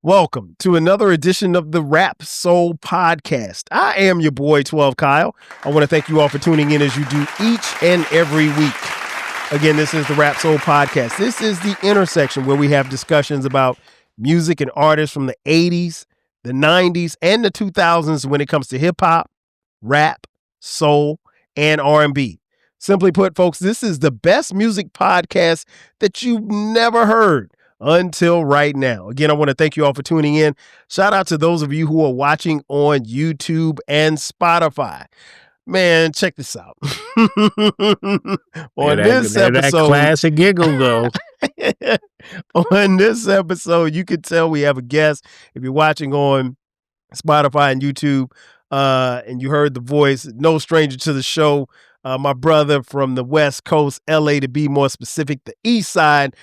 Welcome to another edition of the Rap Soul Podcast. I am your boy, 12 Kyle. I want to thank you all for tuning in as you do each and every week. Again, this is the Rap Soul Podcast. This is the intersection where we have discussions about music and artists from the 80s, the 90s, and the 2000s when it comes to hip-hop, rap, soul, and R&B. Simply put, folks, this is the best music podcast that you've never heard until right now. Again, I want to thank you all for tuning in. Shout out to those of you who are watching on YouTube and Spotify. Man, check this out. On this episode, that classic giggle though. On this episode, you can tell we have a guest. If you're watching on Spotify and YouTube, and you heard the voice, no stranger to the show. My brother from the West Coast, LA to be more specific, the East Side,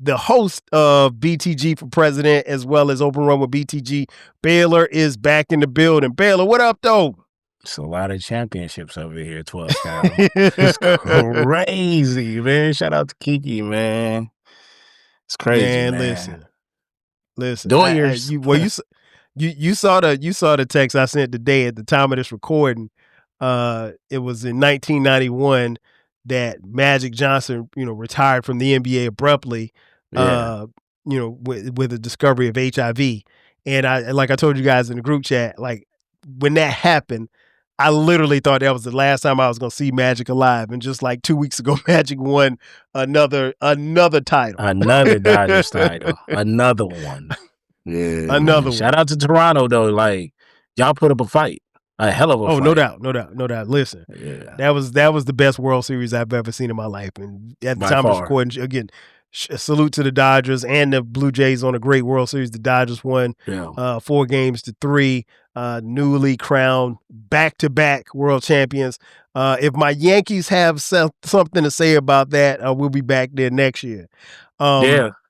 the host of BTG for President, as well as Open Run with BTG. Baylor is back in the building. Baylor, what up, though? It's a lot of championships over here, 12 Kyle. It's crazy, man. Shout out to Kiki, man. It's crazy, man. Listen. Doyers. You saw the text I sent today at the time of this recording. It was in 1991 that Magic Johnson, retired from the NBA abruptly. With the discovery of HIV. And I told you guys in the group chat, like when that happened, I literally thought that was the last time I was going to see Magic alive. And just like 2 weeks ago, Magic won another title. Another Dodgers title. Another one. Yeah. Another one. Shout out to Toronto, though. Like, y'all put up a fight. A hell of a fight. Oh, no doubt. Listen, that was the best World Series I've ever seen in my life. And at the time of recording, again, salute to the Dodgers and the Blue Jays on a great World Series. The Dodgers won 4-3, newly crowned back-to-back world champions. If my Yankees have something to say about that, we'll be back there next year. But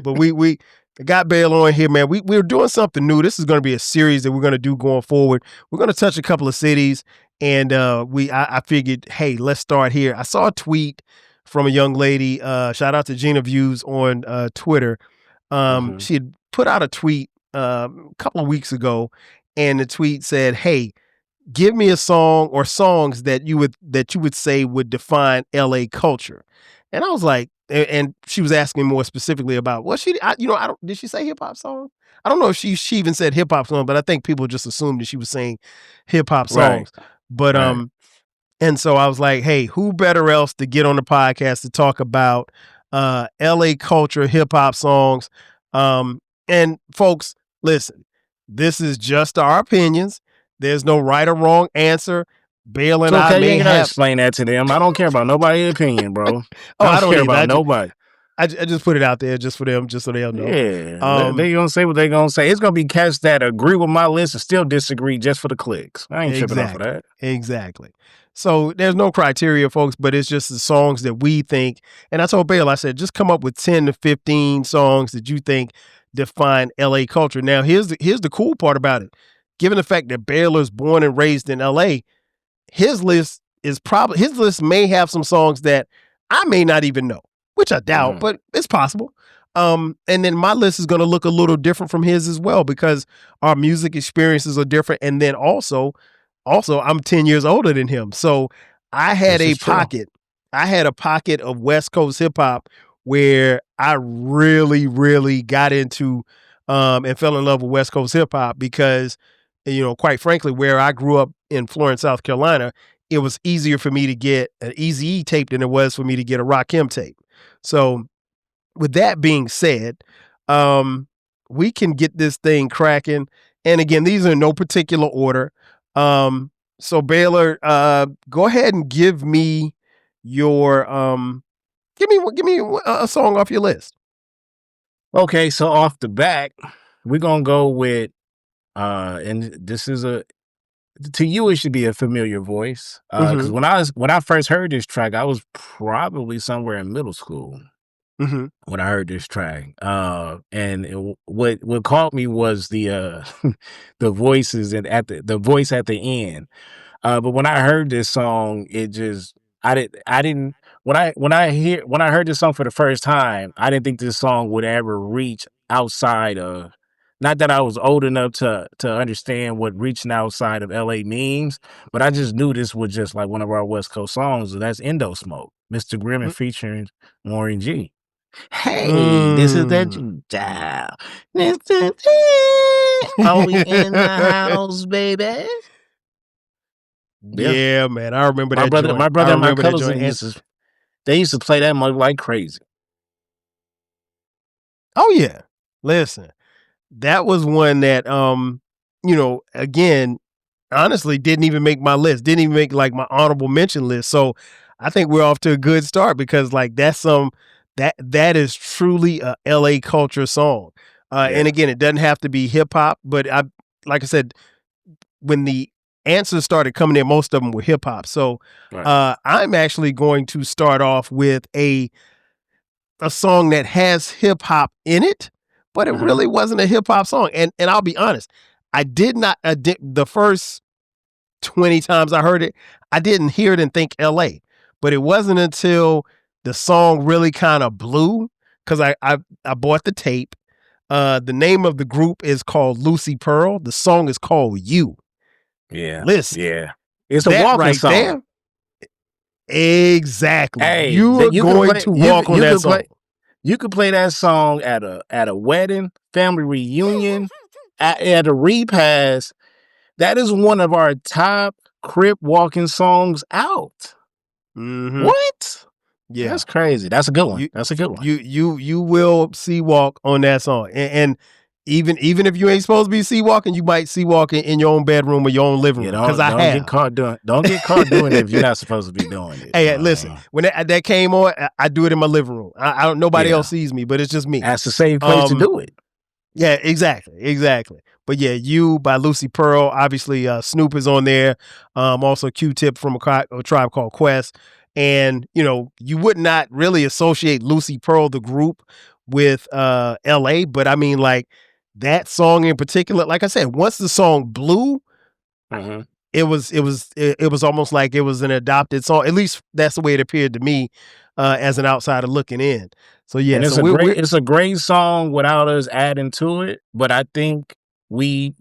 we got Baylor on here, man. We're doing something new. This is going to be a series that we're going to do going forward. We're going to touch a couple of cities, and I figured, hey, let's start here. I saw a tweet from a young lady. Shout out to Gina Views on Twitter. She had put out a tweet a couple of weeks ago, and the tweet said, "Hey, give me a song or songs that you would say would define LA culture." And I was like, and she was asking more specifically about did she say hip hop song? I don't know if she even said hip hop song, but I think people just assumed that she was saying hip hop songs. Right. But and so I was like, hey, who better else to get on the podcast to talk about LA culture, hip hop songs? And folks, listen, this is just our opinions. There's no right or wrong answer. Baylor and I may have explain that to them. I don't care about nobody's opinion, bro. I don't care about nobody. I just put it out there just for them, just so they'll know. Yeah, they gonna say what they gonna say. It's gonna be cats that agree with my list and still disagree just for the clicks. I ain't tripping off of that. Exactly. So there's no criteria, folks, but it's just the songs that we think. And I told Baylor, I said, just come up with 10 to 15 songs that you think define LA culture. Now, here's the cool part about it. Given the fact that Baylor's born and raised in LA, his list may have some songs that I may not even know, which I doubt, but it's possible. And then my list is going to look a little different from his as well, because our music experiences are different. And then also I'm 10 years older than him. So I had a pocket of West Coast hip hop where I really, really got into and fell in love with West Coast hip hop because, quite frankly, where I grew up in Florence, South Carolina, it was easier for me to get an Eazy-E tape than it was for me to get a Rakim tape. So with that being said, we can get this thing cracking. And again, these are in no particular order. So Baylor, go ahead and give me your give me a song off your list. Okay, so off the back, we're gonna go with and this is to you it should be a familiar voice. Because when I first heard this track, I was probably somewhere in middle school. When I heard this track, and what caught me was the the voices and the voice at the end. But when I heard this song, it just I didn't when I heard this song for the first time, I didn't think this song would ever reach outside of. Not that I was old enough to understand what reaching outside of LA means, but I just knew this was just like one of our West Coast songs. And that's Indo Smoke, Mr. Grimmett featuring Warren G. Hey, this is that dial. Are we in the house, baby? Yeah, man. I remember that joint. My brother and my cousins used to play that like crazy. Oh yeah. Listen, that was one that again, honestly didn't even make my list. Didn't even make like my honorable mention list. So I think we're off to a good start because like that's that is truly a LA culture song. And again, it doesn't have to be hip hop, but like I said, when the answers started coming in, most of them were hip hop. So I'm actually going to start off with a song that has hip hop in it, but it really wasn't a hip hop song. And I'll be honest, I did not the first 20 times I heard it, I didn't hear it and think LA. But it wasn't until the song really kind of blew, because I bought the tape. The name of the group is called Lucy Pearl. The song is called You. Yeah. Listen. Yeah. It's a walking song. There, exactly. Hey, you are going to walk on that song. You could play that song at a wedding, family reunion, at a repast. That is one of our top crip walking songs out. What? Yeah, that's crazy. That's a good one. That's a good one. You will see walk on that song, and even if you ain't supposed to be sea walking, you might sea walking in your own bedroom or your own living room. Because don't get caught doing it if you're not supposed to be doing it. Hey, listen, when that came on, I do it in my living room. I don't. Nobody else sees me, but it's just me. That's the same place to do it. Yeah, exactly. But yeah, You by Lucy Pearl. Obviously, Snoop is on there. Also Q-Tip from a Tribe Called Quest. And, you would not really associate Lucy Pearl, the group, with LA. But I mean, like, that song in particular, like I said, once the song blew, it was almost like it was an adopted song. At least that's the way it appeared to me as an outsider looking in. So yeah, and it's a great song without us adding to it. But I think we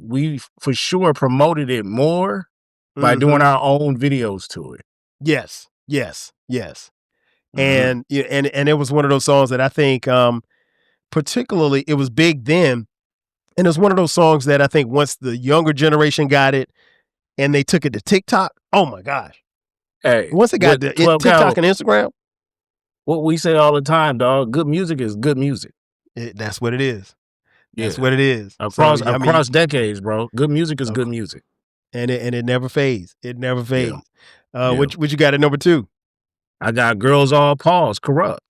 for sure promoted it more by doing our own videos to it. Yes. And it was one of those songs that I think particularly it was big then. And it's one of those songs that I think once the younger generation got it and they took it to TikTok, oh my gosh. Hey, once it got to TikTok and Instagram. What we say all the time, dog, good music is good music. That's what it is. That's what it is. Across decades, bro. Good music is good music. And it never fades. It never fades. Yeah. What you got at number 2? I got Girls All Pause, Corrupt.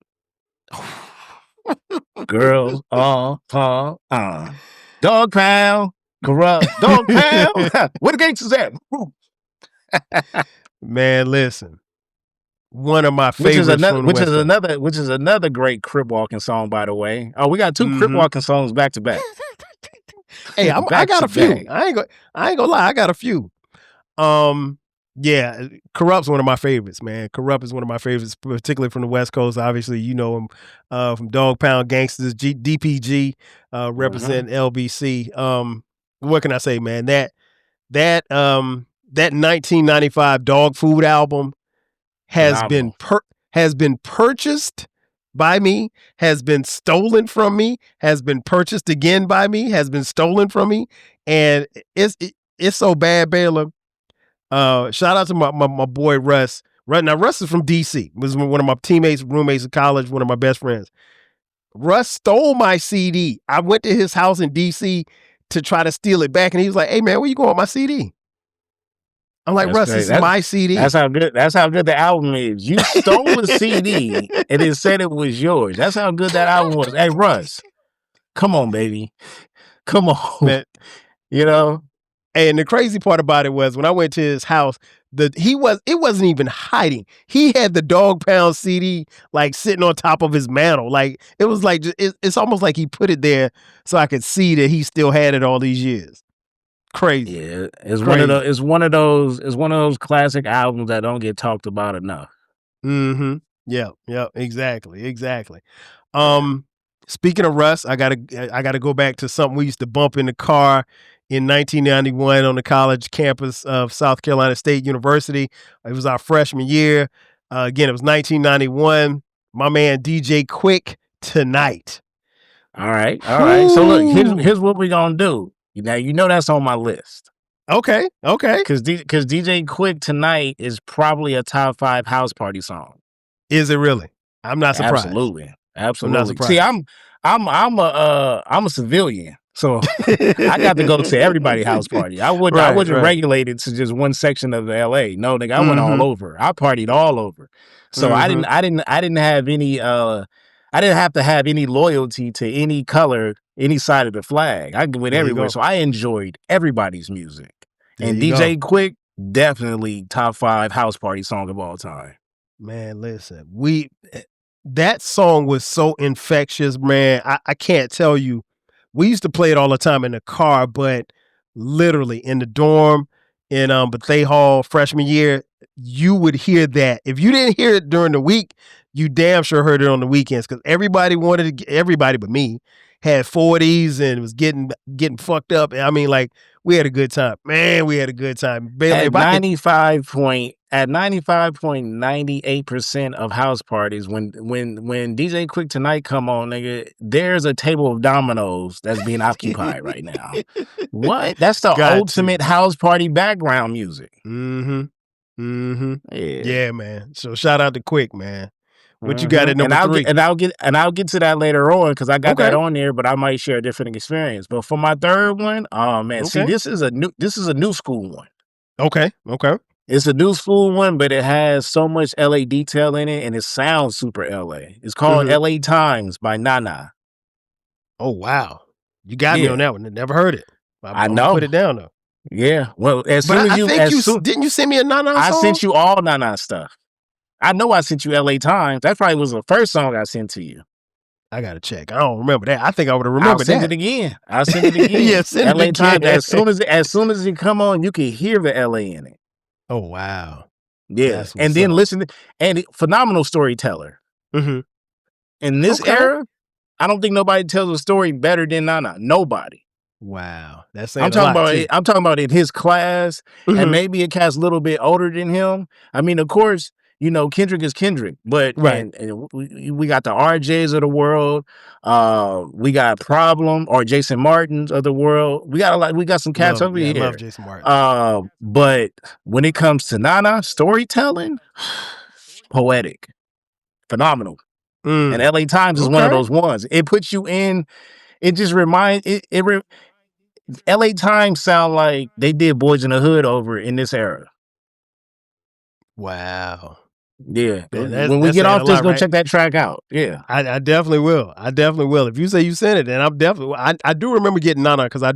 Girls All Pause. Dog Pound, Corrupt. Dog Pound. Where the gangsters at? Man, listen. One of my favorites, which is another great crip walking song, by the way. Oh, we got 2 crip walking songs back to back. Hey, I got a few. I ain't gonna lie, I got a few. Yeah, Corrupt's one of my favorites, man. Corrupt is one of my favorites, particularly from the West Coast. Obviously, you know him from Dog Pound Gangsters, DPG, representing LBC. What can I say, man? That 1995 Dog Food album has been purchased by me, has been stolen from me, has been purchased again by me, has been stolen from me, and it's so bad, Baylor. Shout out to my boy Russ. Now Russ is from DC. Was one of my roommates in college, one of my best friends. Russ stole my CD. I went to his house in DC to try to steal it back, and he was like, "Hey man, where you going with my CD?" I'm like, Russ, this is my CD. That's how good the album is. You stole the CD and then said it was yours. That's how good that album was. Hey Russ, come on, baby, come on, man. And the crazy part about it was when I went to his house, it wasn't even hiding. He had the Dog Pound CD like sitting on top of his mantle. Like it was like it's almost like he put it there so I could see that he still had it all these years. Crazy. Yeah, it's one of those classic albums that don't get talked about enough. Yeah, exactly. Speaking of Russ, I gotta go back to something we used to bump in the car in 1991 on the college campus of South Carolina State University. It was our freshman year. Again, it was 1991. My man DJ Quick, Tonight. All right. So look, here's what we're gonna do. Now you know that's on my list. Okay. Because DJ Quick, Tonight is probably a top 5 house party song. Is it really? I'm not surprised. Absolutely. I'm not surprised. See, I'm a civilian, so I got to go to everybody's house party. I wasn't regulated to just one section of LA. No, nigga, I went all over. I partied all over. So I didn't have any I didn't have to have any loyalty to any color, any side of the flag. I went everywhere. So I enjoyed everybody's music. And DJ Quick, definitely top 5 house party song of all time. Man, listen, that song was so infectious, man. I can't tell you. We used to play it all the time in the car, but literally in the dorm in Bethea Hall freshman year, you would hear that. If you didn't hear it during the week, you damn sure heard it on the weekends because everybody but me had 40s and was getting fucked up. I mean, like, we had a good time. Man, we had a good time. Baylor, at 95.98% of house parties, when DJ Quick Tonight come on, nigga, there's a table of dominoes that's being occupied right now. What? That's the ultimate house party background music. Yeah, man. So shout out to Quick, man. What you got at number 3? I'll get to that later on because I got that on there, but I might share a different experience. But for my third one, oh man, see, this is a new school one. Okay. It's a new school one, but it has so much LA detail in it, and it sounds super LA. It's called LA Times by Nana. Oh wow, you got me on that one. I never heard it. I know. Put it down though. Yeah. Well, didn't you send me a Nana song? I sent you all Nana stuff. I know I sent you LA Times. That probably was the first song I sent to you. I gotta check. I don't remember that. I think I would have remembered that. I'll send it again. Yeah, send LA it again. Times. As soon as it come on, you can hear the LA in it. Oh wow. Yeah. And then listen phenomenal storyteller. In this era, I don't think nobody tells a story better than Nana. Nobody. Wow. I'm talking about in his class, and maybe a cat's a little bit older than him. I mean, of course, you know, Kendrick is Kendrick, but and we got the RJs of the world. We got Problem or Jason Martins of the world. We got some cats over here. I love Jason Martin. But when it comes to Nana storytelling, poetic, phenomenal. And LA Times is one of those ones. It puts you in. It just reminds LA Times sound like they did Boys in the Hood over in this era. Wow. Yeah. When we get off this, go check that track out. Yeah. I definitely will. If you say you sent it, then I'm definitely I do remember getting Nana because I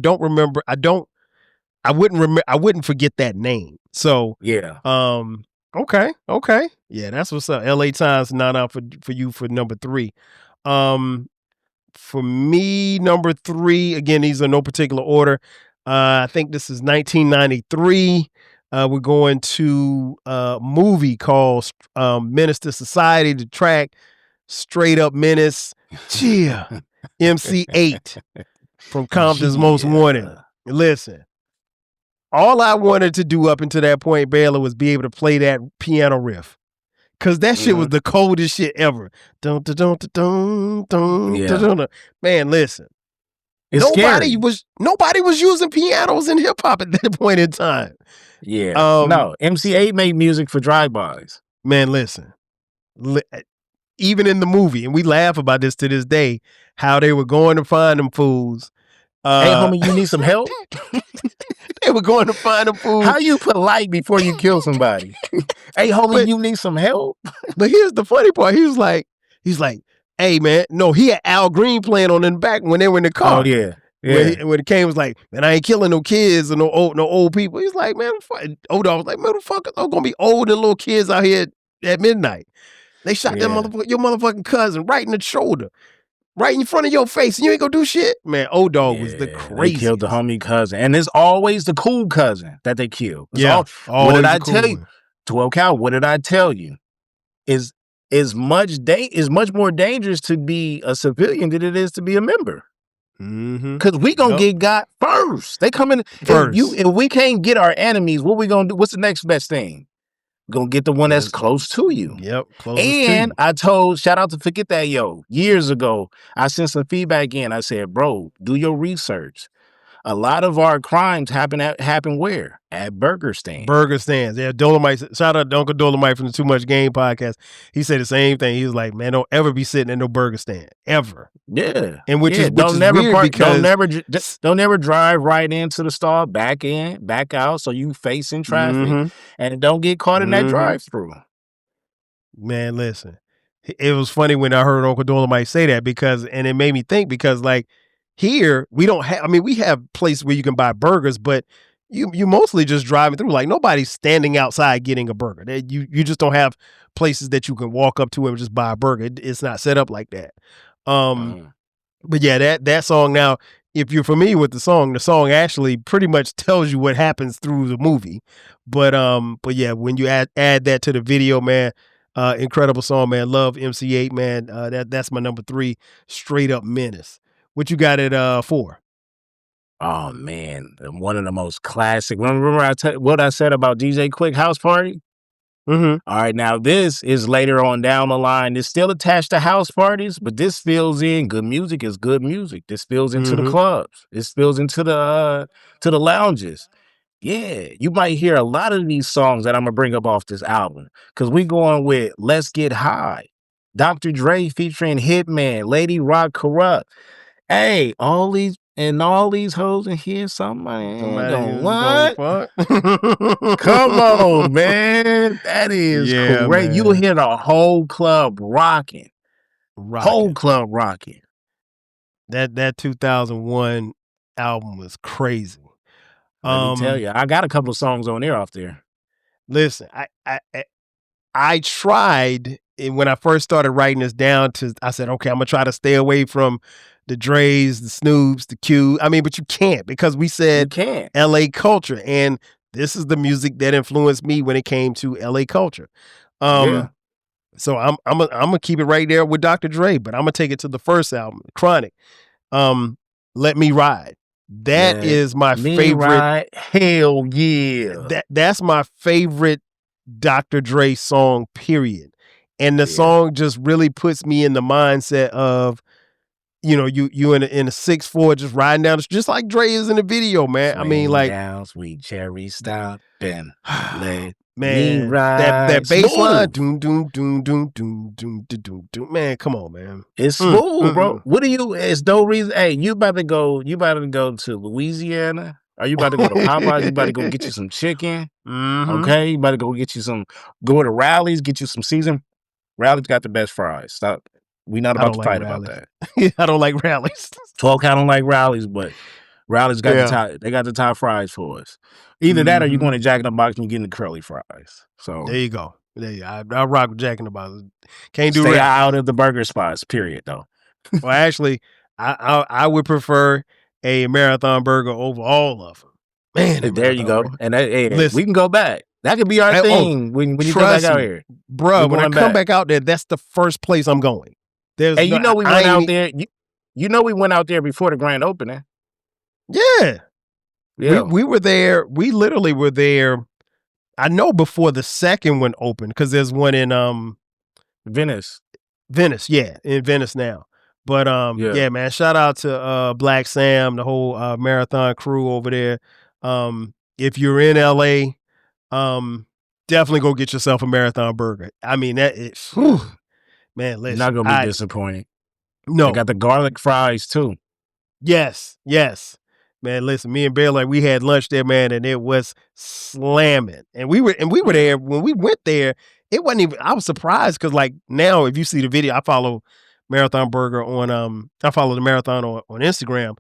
wouldn't forget that name. So yeah. Okay. Yeah, that's what's up. LA Times Nana for you for number 3. For me, number 3, again, these are no particular order. I think this is 1993. We're going to a movie called Menace to Society, the track Straight Up Menace. Yeah. MC8 from Compton's Most Wanted. Listen, all I wanted to do up until that point, Baylor, was be able to play that piano riff. Cause that shit was the coldest shit ever. Dun, dun, dun, dun, dun, dun, dun, dun. Man, listen. Nobody was using pianos in hip hop at that point in time. Yeah. No, MC8 made music for drive-bys. Man, listen. Even in the movie, and we laugh about this to this day, how they were going to find them fools. Hey, homie, you need some help? They were going to find them fools. How you polite before you kill somebody? Hey, homie, you need some help? But here's the funny part. He's like, hey, man. No, he had Al Green playing on in the back when they were in the car. Oh, yeah. When it came, was like, man, I ain't killing no kids or no old people. He's like, man, old dog was like, motherfuckers are gonna be old and little kids out here at midnight. They shot your motherfucking cousin right in the shoulder, right in front of your face, and you ain't gonna do shit. Man, old dog was the craziest. They killed the homie cousin, and it's always the cool cousin that they kill. What did I tell you? 12 Cal, what did I tell you? Is is much more dangerous to be a civilian than it is to be a member. Because we gonna get got first. They come in first. If we can't get our enemies, what we gonna do? What's the next best thing? We're gonna get the one that's close to you. Yep, closest to you. And I told, shout out to Forget That Yo, years ago, I sent some feedback in. I said, bro, do your research. A lot of our crimes happen where? At burger stands. Burger stands. Yeah, Dolomite. Shout out to Uncle Dolomite from the Too Much Game podcast. He said the same thing. He was like, man, don't ever be sitting at no burger stand. Ever. Yeah. And which is weird because don't never drive right into the stall, back in, back out, so you facing traffic and don't get caught in that drive-through. Man, listen. It was funny when I heard Uncle Dolomite say that and it made me think because like here we don't have, I mean, we have places where you can buy burgers, but you mostly just driving through. Like nobody's standing outside getting a burger. You just don't have places that you can walk up to and just buy a burger. It's not set up like that. But yeah, that song now, if you're familiar with the song actually pretty much tells you what happens through the movie. But yeah, when you add that to the video, man, incredible song, man. Love MC8, man. That's my number 3, straight up menace. What you got at 4? Oh man, one of the most classic. Remember what I said about DJ Quick House Party? All right, now this is later on down the line. It's still attached to house parties, but this fills in. Good music is good music. This spills into the clubs. It spills into the lounges. Yeah, you might hear a lot of these songs that I'm gonna bring up off this album because we going with "Let's Get High," Dr. Dre featuring Hitman, Lady Rock, Corrupt. Hey, all these hoes in here, somebody don't what? Come on, man. That is great. Man. You'll hear the whole club rocking. Whole club rocking. That 2001 album was crazy. Let me tell you, I got a couple of songs on there off there. Listen, I tried when I first started writing this down I said, okay, I'm gonna try to stay away from the Dre's, the Snoops, the Q. I mean, but you can't because we said LA culture, and this is the music that influenced me when it came to LA culture. So I'm gonna keep it right there with Dr. Dre, but I'm gonna take it to the first album, Chronic. Let Me Ride. That is my favorite. Ride. Hell yeah. That's my favorite Dr. Dre song, period. And the song just really puts me in the mindset of, you know, you in a 6'4", just riding down, just like Dre is in the video, man. Swing I mean, like down, sweet cherry, stop and let man, me ride. that bass line, doom doom doom doom doom doom doom doom. Man, come on, man. It's smooth, bro. What do you? It's no reason. Hey, you about to go to Louisiana? Are you about to go to Popeyes? You about to go get you some chicken? Okay, you about to go get you some. Go to Rally's, get you some seasoned. Rally's got the best fries. Stop. We not about to fight about that. I don't like Rally's. 12 count don't like Rally's, but Rally's got the top. They got the top fries for us. Either that or you're going to Jack in the Box and you're getting the curly fries. So there you go. There you go. I rock with Jack in the Box. Can't do Stay out of the burger spots. Period. Though. Well, actually, I would prefer a marathon burger over all of them. Man, there you go. Burger. And listen, we can go back. That could be our thing when you come back out here, bro. When I come back out there, that's the first place I'm going. Hey, you know we went out there. You know we went out there before the grand opening. Yeah. We were there. We literally were there. I know before the second one opened because there's one in Venice. Yeah, in Venice now. But yeah, man. Shout out to Black Sam, the whole marathon crew over there. If you're in LA, definitely go get yourself a marathon burger. I mean that is. Man, listen, you're not gonna be disappointed. No, I got the garlic fries too. Yes. Man, listen, me and Baylor, we had lunch there, man, and it was slamming. And we were there when we went there. It wasn't even. I was surprised because, like, now if you see the video, I follow Marathon Burger on. I follow the Marathon on Instagram.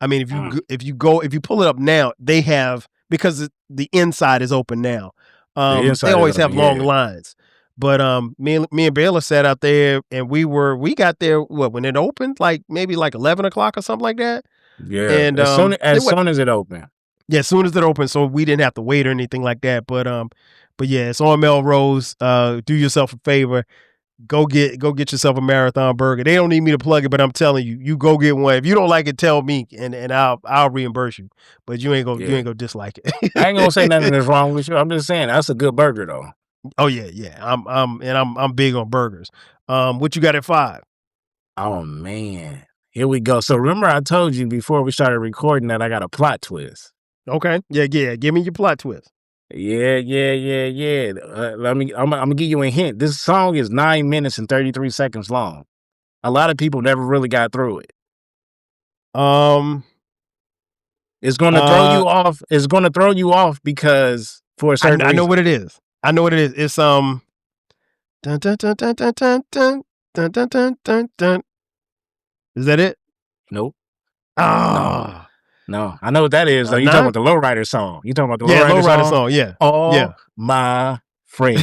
I mean, if you pull it up now, they have because the inside is open now. They always have long lines. But me and Baylor sat out there, and we got there when it opened, like maybe like 11 o'clock or something like that. Yeah, and as soon as it opened. Yeah, as soon as it opened, so we didn't have to wait or anything like that. But yeah, it's on Melrose. Do yourself a favor, go get yourself a Marathon burger. They don't need me to plug it, but I'm telling you, you go get one. If you don't like it, tell me, and I'll reimburse you. But you ain't gonna dislike it. I ain't gonna say nothing is wrong with you. I'm just saying that's a good burger though. Oh yeah. I'm big on burgers. What you got at 5? Oh man, here we go. So remember, I told you before we started recording that I got a plot twist. Okay, yeah. Give me your plot twist. Yeah. I'm gonna give you a hint. This song is 9 minutes and 33 seconds long. A lot of people never really got through it. It's gonna throw you off. It's gonna throw you off because for a certain reason. I know what it is. It's dun dun dun dun dun dun dun dun dun dun dun dun. Is that it? Nope. Oh. No. I know what that is. You talking about the Lowrider song. You talking about the Lowrider song? Yeah. Oh my friend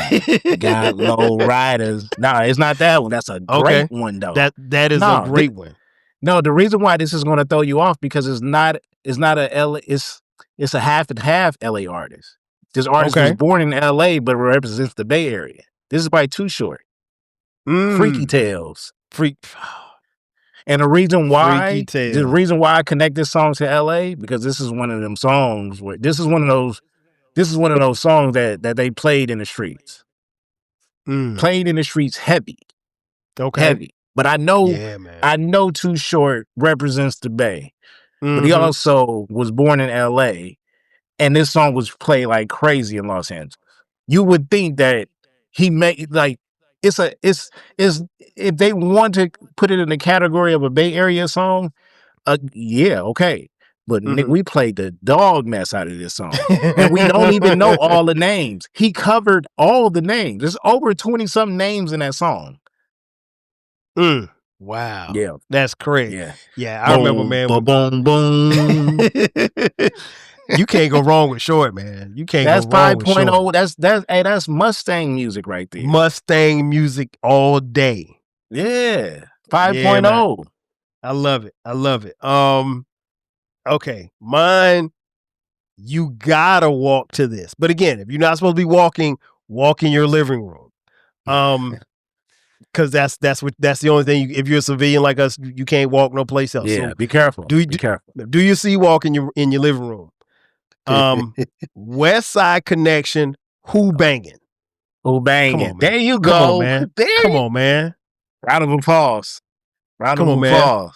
got Lowriders. No, it's not that one. That's a great one though. That is a great one. No, the reason why this is going to throw you off because it's a half and half LA artist. This artist was born in LA but represents the Bay Area. This is by Too Short. Freaky Tales. And the reason why I connect this song to LA because this is one of them songs where this is one of those songs that they played in the streets. Played in the streets heavy. Okay. Heavy. But I know Too Short represents the Bay. But he also was born in LA and this song was played like crazy in Los Angeles. You would think that he made like it's if they want to put it in the category of a Bay Area song, yeah, okay. But Nick, we played the dog mess out of this song. And we don't even know all the names. He covered all the names. There's over 20-something names in that song. Wow. Yeah. That's crazy. Yeah. I remember, man. Boom. You can't go wrong with Short, man. You can't go wrong with Short. 5.0. That's Mustang music right there. Mustang music all day. Yeah. 5.0. I love it. Okay. Mine, you gotta walk to this. But again, if you're not supposed to be walking, walk in your living room. Because that's the only thing. If you're a civilian like us, you can't walk no place else. Yeah, so be careful. Do you see walk in your living room? West Side Connection. Who banging? Who banging? On, there you go. Come on, man. Come on, man. Round of applause. Come on, man.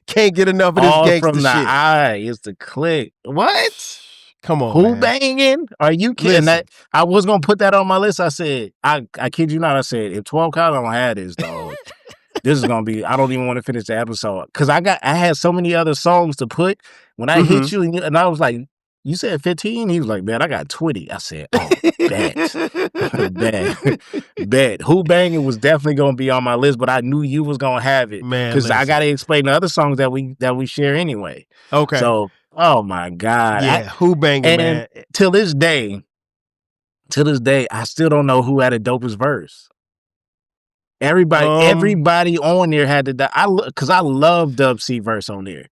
Can't get enough of this all gangster from the shit. eye is the click. What? Come on, Who man. banging? Are you kidding? That I was gonna put that on my list. I said, I kid you not. I said, if 12 College don't have this, dog, this is gonna be. I don't even want to finish the episode because I had so many other songs to put. When I hit you and I was like, you said 15. He was like, man, I got 20. I said, oh, bet. Who banging was definitely gonna be on my list, but I knew you was gonna have it, man. Because I gotta explain the other songs that we share anyway. Okay. So. Oh my God. Yeah, who banging, man? Till this day, I still don't know who had the dopest verse. Everybody on there had because I love Dub C verse on there.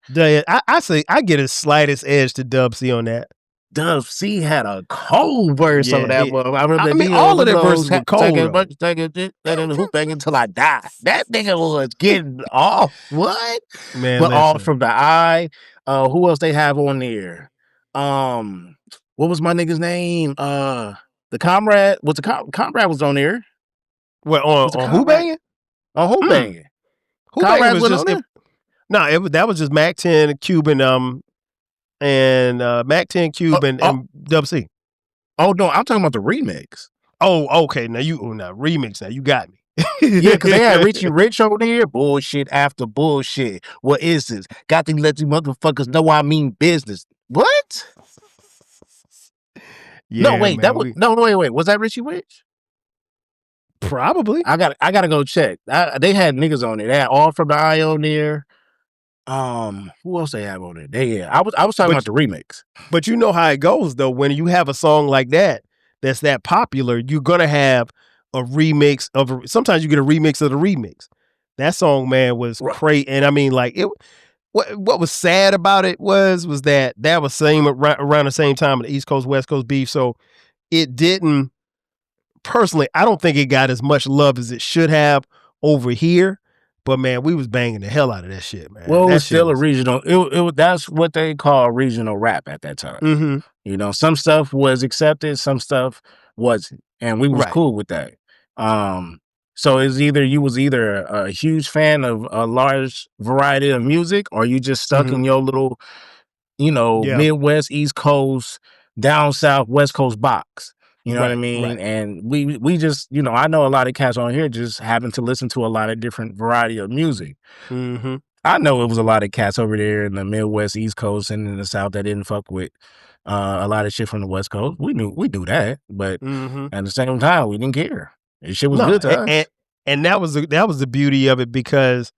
I say I get a slightest edge to Dub C on that. Dub C had a cold verse on that one. I mean, all of their verses were cold. Who banging till I die. That nigga was getting off. What? Man, but all from the eye. Who else they have on there? What was my nigga's name? The Comrade. Comrade was on there. What on Who banging? On Who banging? Who banging was just that was just Mac 10, Cuban, and Mac 10, Cuban, and Dub C. Oh no, I'm talking about the remix. Oh, okay. Now remix. Now you got me. Yeah, because they had Richie Rich over there. Bullshit after bullshit. What is this? Got to let you motherfuckers know I mean business. What? Yeah, no, wait. Man, wait. Was that Richie Rich? Probably. I gotta go check. They had niggas on there. They had All From the Eye on there. Who else they have on there? I was talking about the remix. But you know how it goes though. When you have a song like that's that popular, you're gonna have a remix of. Sometimes you get a remix of the remix. That song, man, was crazy. And I mean, like it. What was sad about it was that was around the same time of the East Coast West Coast beef. So it didn't personally, I don't think it got as much love as it should have over here. But man, we was banging the hell out of that shit, man. Well, it that was shit still a regional. That's what they call regional rap at that time. Mm-hmm. You know, some stuff was accepted, some stuff wasn't, and we was cool with that. So it's either you was either a huge fan of a large variety of music, or you just stuck in your little, Midwest, East Coast, down south, West Coast box. You know what I mean? And we just, I know a lot of cats on here just happen to listen to a lot of different variety of music. Mm-hmm. I know it was a lot of cats over there in the Midwest, East Coast, and in the South that didn't fuck with a lot of shit from the West Coast. We knew that, but at the same time, we didn't care. This shit was good to us. And that was the beauty of it, because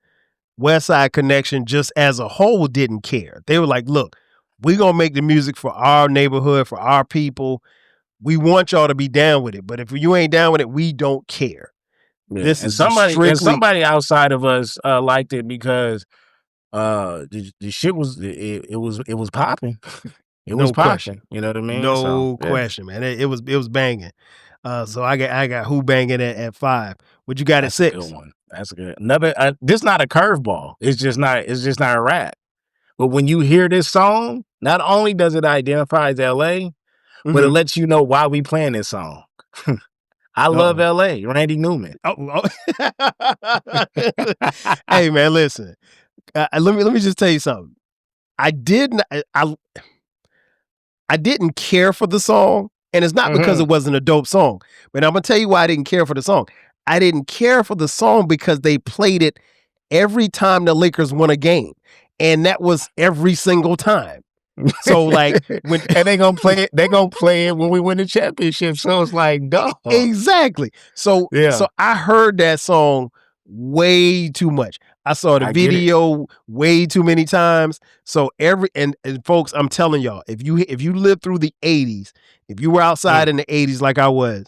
West Side Connection just as a whole didn't care. They were like, look, we're gonna make the music for our neighborhood, for our people. We want y'all to be down with it, but if you ain't down with it, we don't care. Yeah. This is somebody outside of us liked it because the shit was it was popping. It was popping. You know what I mean? No question, man. It was banging. So I got Who Banging at 5. What you got at 6? That's a good one. That's good. Another. This not a curveball. It's just not a rap. But when you hear this song, not only does it identify as LA, but it lets you know why we playing this song. I love LA, Randy Newman. Hey man, listen. Let me just tell you something. I didn't care for the song, and it's not because it wasn't a dope song. But I'm gonna tell you why I didn't care for the song. I didn't care for the song because they played it every time the Lakers won a game, and that was every single time. So like when and they gonna play it when we win the championship. So it's like, dog. Exactly. So so I heard that song way too much. I saw the video way too many times. So and folks, I'm telling y'all, if you lived through the 80s, if you were outside in the 80s like I was,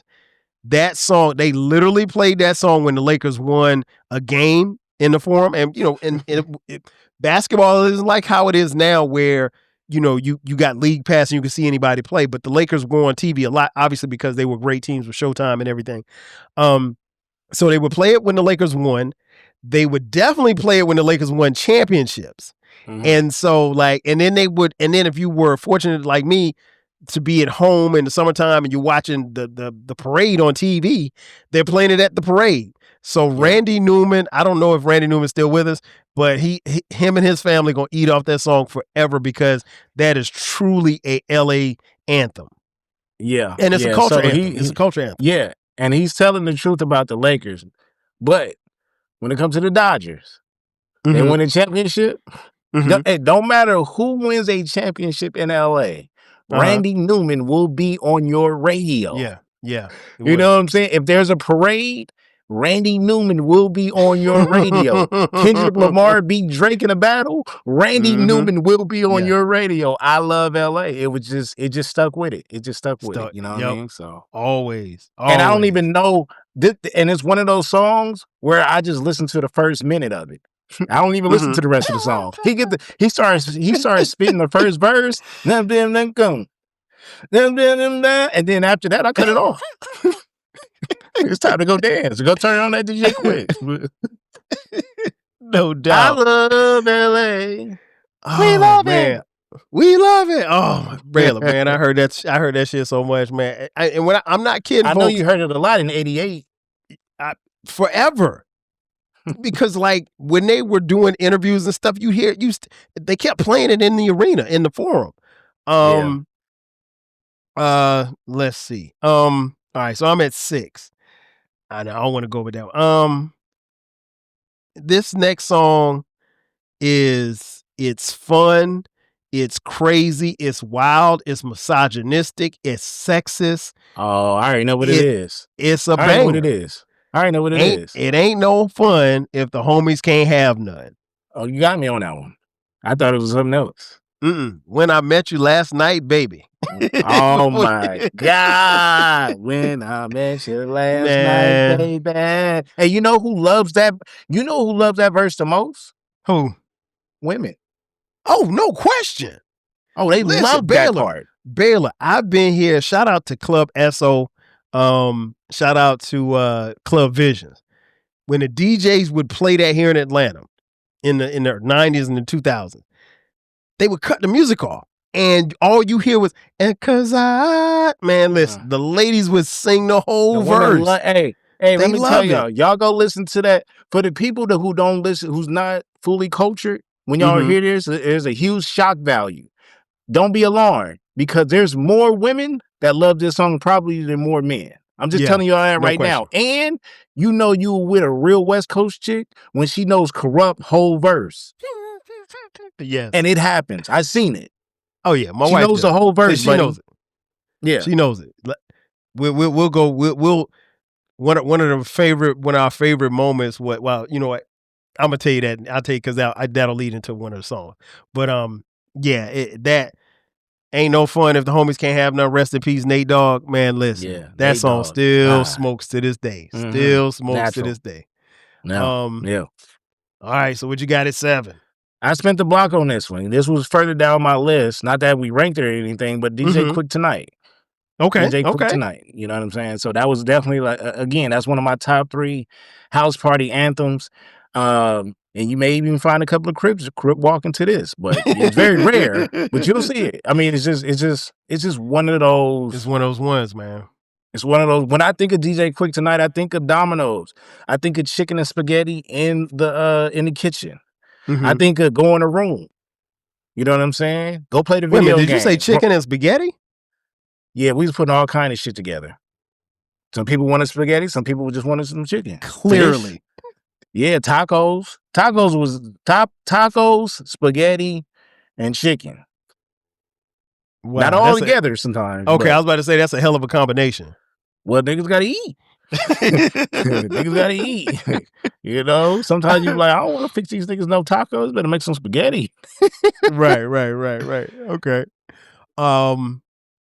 that song, they literally played that song when the Lakers won a game in the Forum. And basketball isn't like how it is now, where you got League Pass and you can see anybody play, but the Lakers were on TV a lot, obviously, because they were great teams with Showtime and everything. So they would play it when the Lakers won. They would definitely play it when the Lakers won championships. And so and then if you were fortunate like me to be at home in the summertime and you're watching the parade on TV, they're playing it at the parade. So Randy Newman, I don't know if Randy Newman's still with us, but him and his family gonna eat off that song forever, because that is truly a LA anthem. Yeah. And it's a culture anthem. It's a culture anthem. Yeah. And he's telling the truth about the Lakers. But when it comes to the Dodgers, they win a championship. It don't matter who wins a championship in LA. Randy Newman will be on your radio. Yeah. You know what I'm saying? If there's a parade, Randy Newman will be on your radio. Kendrick Lamar beat Drake in a battle, Randy Newman will be on your radio. I love LA. It just stuck with it. It just stuck with it. You know what I mean? So always. And I don't even know and it's one of those songs where I just listen to the first minute of it. I don't even listen to the rest of the song. He starts spitting the first verse, and then after that I cut it off. It's time to go dance. Go turn on that DJ quick. No doubt. I love LA. We love it. We love it. Oh, Baylor, man. I heard that shit so much, man. I'm not kidding. I know you heard it a lot in '88. Forever. Because like when they were doing interviews and stuff, they kept playing it in the arena, in the Forum. Let's see. All right, so I'm at 6. I don't want to go with that one. This next song it's fun, it's crazy, it's wild, it's misogynistic, it's sexist. Oh, I already know what it is. It's a banger. I know what it is. I already know what it is. It ain't no fun if the homies can't have none. Oh, you got me on that one. I thought it was something else. When I Met You Last Night, baby. Oh my God. When I met you last night, baby. Hey, you know who loves that? You know who loves that verse the most? Who? Women. Oh, no question. Oh, they love that part. Baylor, I've been here. Shout out to Club SO. Shout out to Club Visions. When the DJs would play that here in Atlanta in the 90s and the 2000s, they would cut the music off. And all you hear was, and cause listen, the ladies would sing the whole verse. Hey, let me tell y'all go listen to that. For the people who don't listen, who's not fully cultured, when y'all hear this, there's a huge shock value. Don't be alarmed, because there's more women that love this song probably than more men. I'm just telling y'all that right now. And you know you with a real West Coast chick when she knows corrupt whole verse. Yes. And it happens. I've seen it. Oh yeah, my wife knows the whole verse. She knows it. Yeah, she knows it. We'll go. We'll one of our favorite moments. Well, you know what? I'm gonna tell you that. I'll tell you because that'll lead into one of the songs. But yeah, that ain't no fun if the homies can't have no. Rest in peace, Nate Dogg. Man, listen, that Nate song Dogg. Still smokes to this day. Still smokes to this day. Yeah. All right, so what you got at 7? I spent the block on this one. This was further down my list. Not that we ranked it or anything, but DJ Quick Tonight. Okay. DJ Quick Tonight. You know what I'm saying? So that was definitely, like, again, that's one of my top 3 house party anthems. And you may even find a couple of Crip walking to this, but it's very rare. But you'll see it. I mean, it's just one of those. It's one of those ones, man. It's one of those. When I think of DJ Quick Tonight, I think of Domino's. I think of chicken and spaghetti in the kitchen. I think of go in a room. You know what I'm saying? Go play the video game. Did you say chicken and spaghetti? Yeah, we was putting all kind of shit together. Some people wanted spaghetti. Some people just wanted some chicken. Clearly. Fish. Yeah, tacos. Tacos was tacos, spaghetti, and chicken. Wow, not all together sometimes. Okay, I was about to say that's a hell of a combination. Well, niggas got to eat. Niggas got to eat. You know, sometimes you're like, I don't want to fix these niggas no tacos. Better make some spaghetti. Right. Okay. All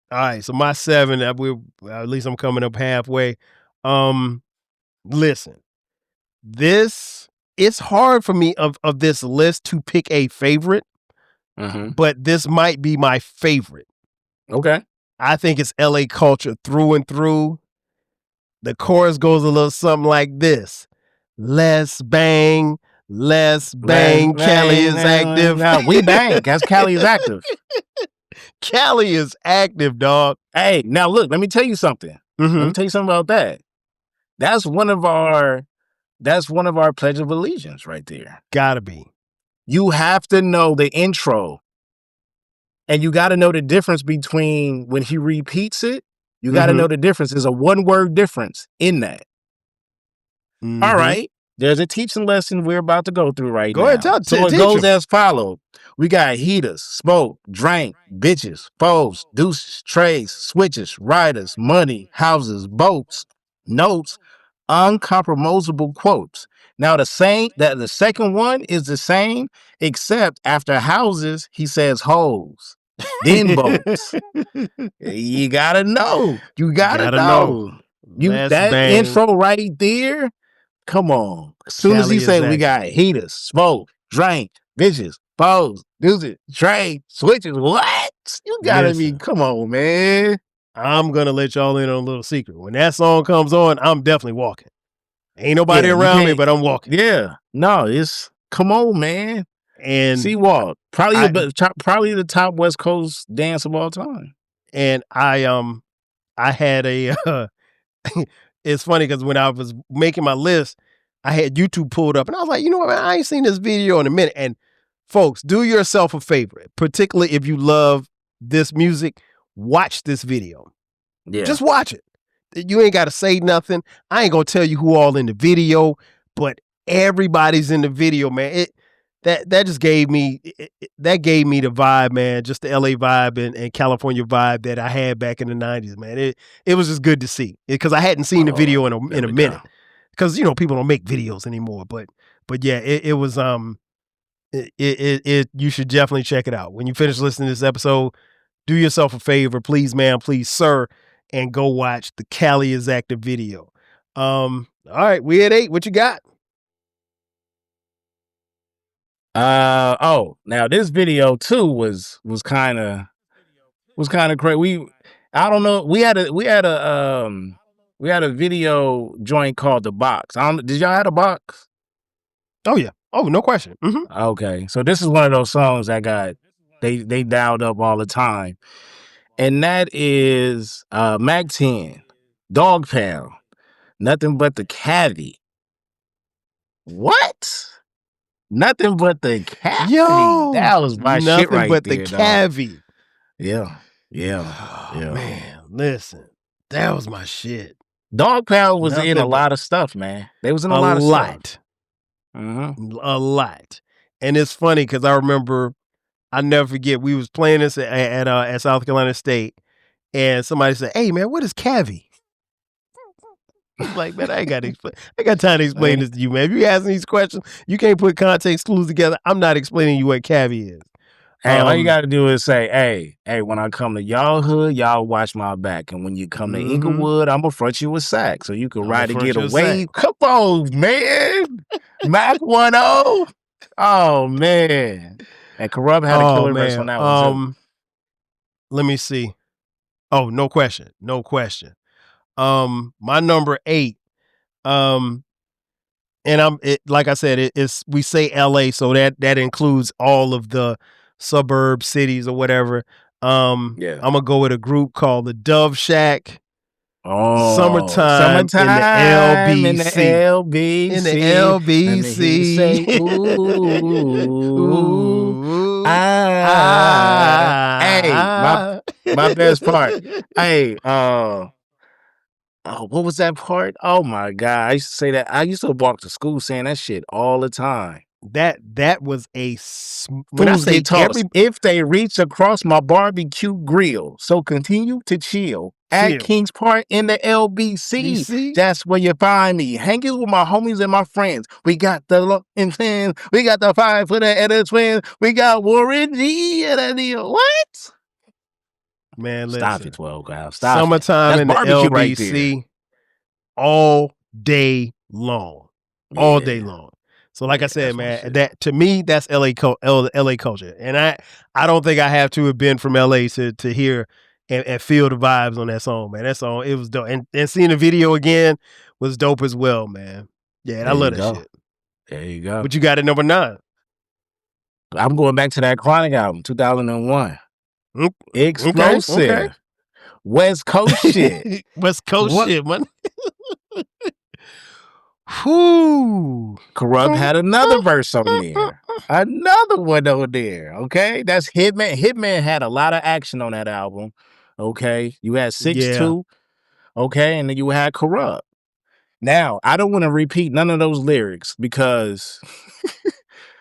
right. So my 7, at least I'm coming up halfway. Listen, it's hard for me of this list to pick a favorite, but this might be my favorite. Okay. I think it's LA culture through and through. The chorus goes a little something like this. Less bang, Cali is active. No, we bang. That's Cali is active. Cali is active, dog. Hey, now look, let me tell you something. Let me tell you something about that. That's one of our Pledge of Allegiance right there. Gotta be. You have to know the intro. And you got to know the difference between when he repeats it. You got to know the difference. There's a 1-word difference in that. All right. There's a teaching lesson we're about to go through right now. Go ahead, tell So it goes as follows. We got heaters, smoke, drink, bitches, foes, deuces, trays, switches, riders, money, houses, boats, notes, uncompromisable quotes. Now the second one is the same, except after houses, he says hoes, then boats. You gotta know. You gotta know. That intro right there. Come on. As soon as he said we got heaters, smoke, drink, bitches, foes, deuces, trade, switches. What? You gotta be. Come on, man. I'm gonna let y'all in on a little secret. When that song comes on, I'm definitely walking. Ain't nobody around me, but I'm walking. Yeah. No, it's come on, man. And C-Walk. Probably the top West Coast dance of all time. And I had a it's funny because when I was making my list, I had YouTube pulled up and I was like, you know what, man, I ain't seen this video in a minute. And folks, do yourself a favor, particularly if you love this music, watch this video. Yeah. Just watch it. You ain't got to say nothing. I ain't going to tell you who all in the video, but everybody's in the video, man. That just gave me the vibe, man. Just the LA vibe and California vibe that I had back in the 90s, man. It was just good to see because I hadn't seen the video in a minute. Because people don't make videos anymore, but yeah, it was you should definitely check it out. When you finish listening to this episode, do yourself a favor, please, ma'am, please, sir, and go watch the Cali is Active video. All right, we at 8. What you got? Now this video too was kind of crazy. I don't know. We had a we had a video joint called The Box. Did y'all have a box? Oh yeah. Oh, no question. Okay, so this is one of those songs that got they dialed up all the time, and that is Mac 10, Dog Pound, Nothing But the Cavity. What? Nothing But the Cavity. Yo, that was my shit right but there, the cavity. Yeah. Oh, man, listen, that was my shit. Dog Pound was in a lot of stuff, man. They was in a lot of stuff. A lot. And it's funny because I remember, I never forget, we was playing this at South Carolina State, and somebody said, "Hey man, what is cavi?" I'm like, man, I ain't got time to explain this to you, man. If you asking these questions, you can't put context clues together. I'm not explaining you what cavi is. Hey, all you got to do is say, hey, when I come to y'all hood, y'all watch my back. And when you come to Inglewood, I'm going to front you a sack so you can ride to get away. Come on, man. Mac 1-0. Oh, man. And Corrupt had a killer verse on that one, too. Let me see. Oh, no question. No question. My number 8, and like I said, we say LA, so that includes all of the suburb cities or whatever. I'm gonna go with a group called the Dove Shack. Oh, summertime in the LBC. In the LBC. Say, ooh, hey, my best part. Hey, what was that part? Oh my God. I used to say that. I used to walk to school saying that shit all the time. That was when I say tossed, if they reach across my barbecue grill, so continue to chill. At Kings Park in the LBC. That's where you find me. Hanging with my homies and my friends. We got the fans. We got the 5-footer and the twins. We got Warren G and a deal. What? Man, listen. Stop it, 12 guys. Stop Summertime it. in the LBC right all day long. All day long. So like I said, man, that to me, that's LA culture. And I don't think I have to have been from LA to hear and feel the vibes on that song, man. That song, it was dope. And seeing the video again was dope as well, man. Yeah, and I love that shit. There you go. But you got it number 9. I'm going back to that Chronic album, 2001. Explosive. Okay. West Coast shit. West Coast shit, man. Whoo. Corrupt had another verse on there. Another one on there. Okay. That's Hitman. Hitman had a lot of action on that album. Okay. You had 6'2". Okay. And then you had Corrupt. Now, I don't want to repeat none of those lyrics because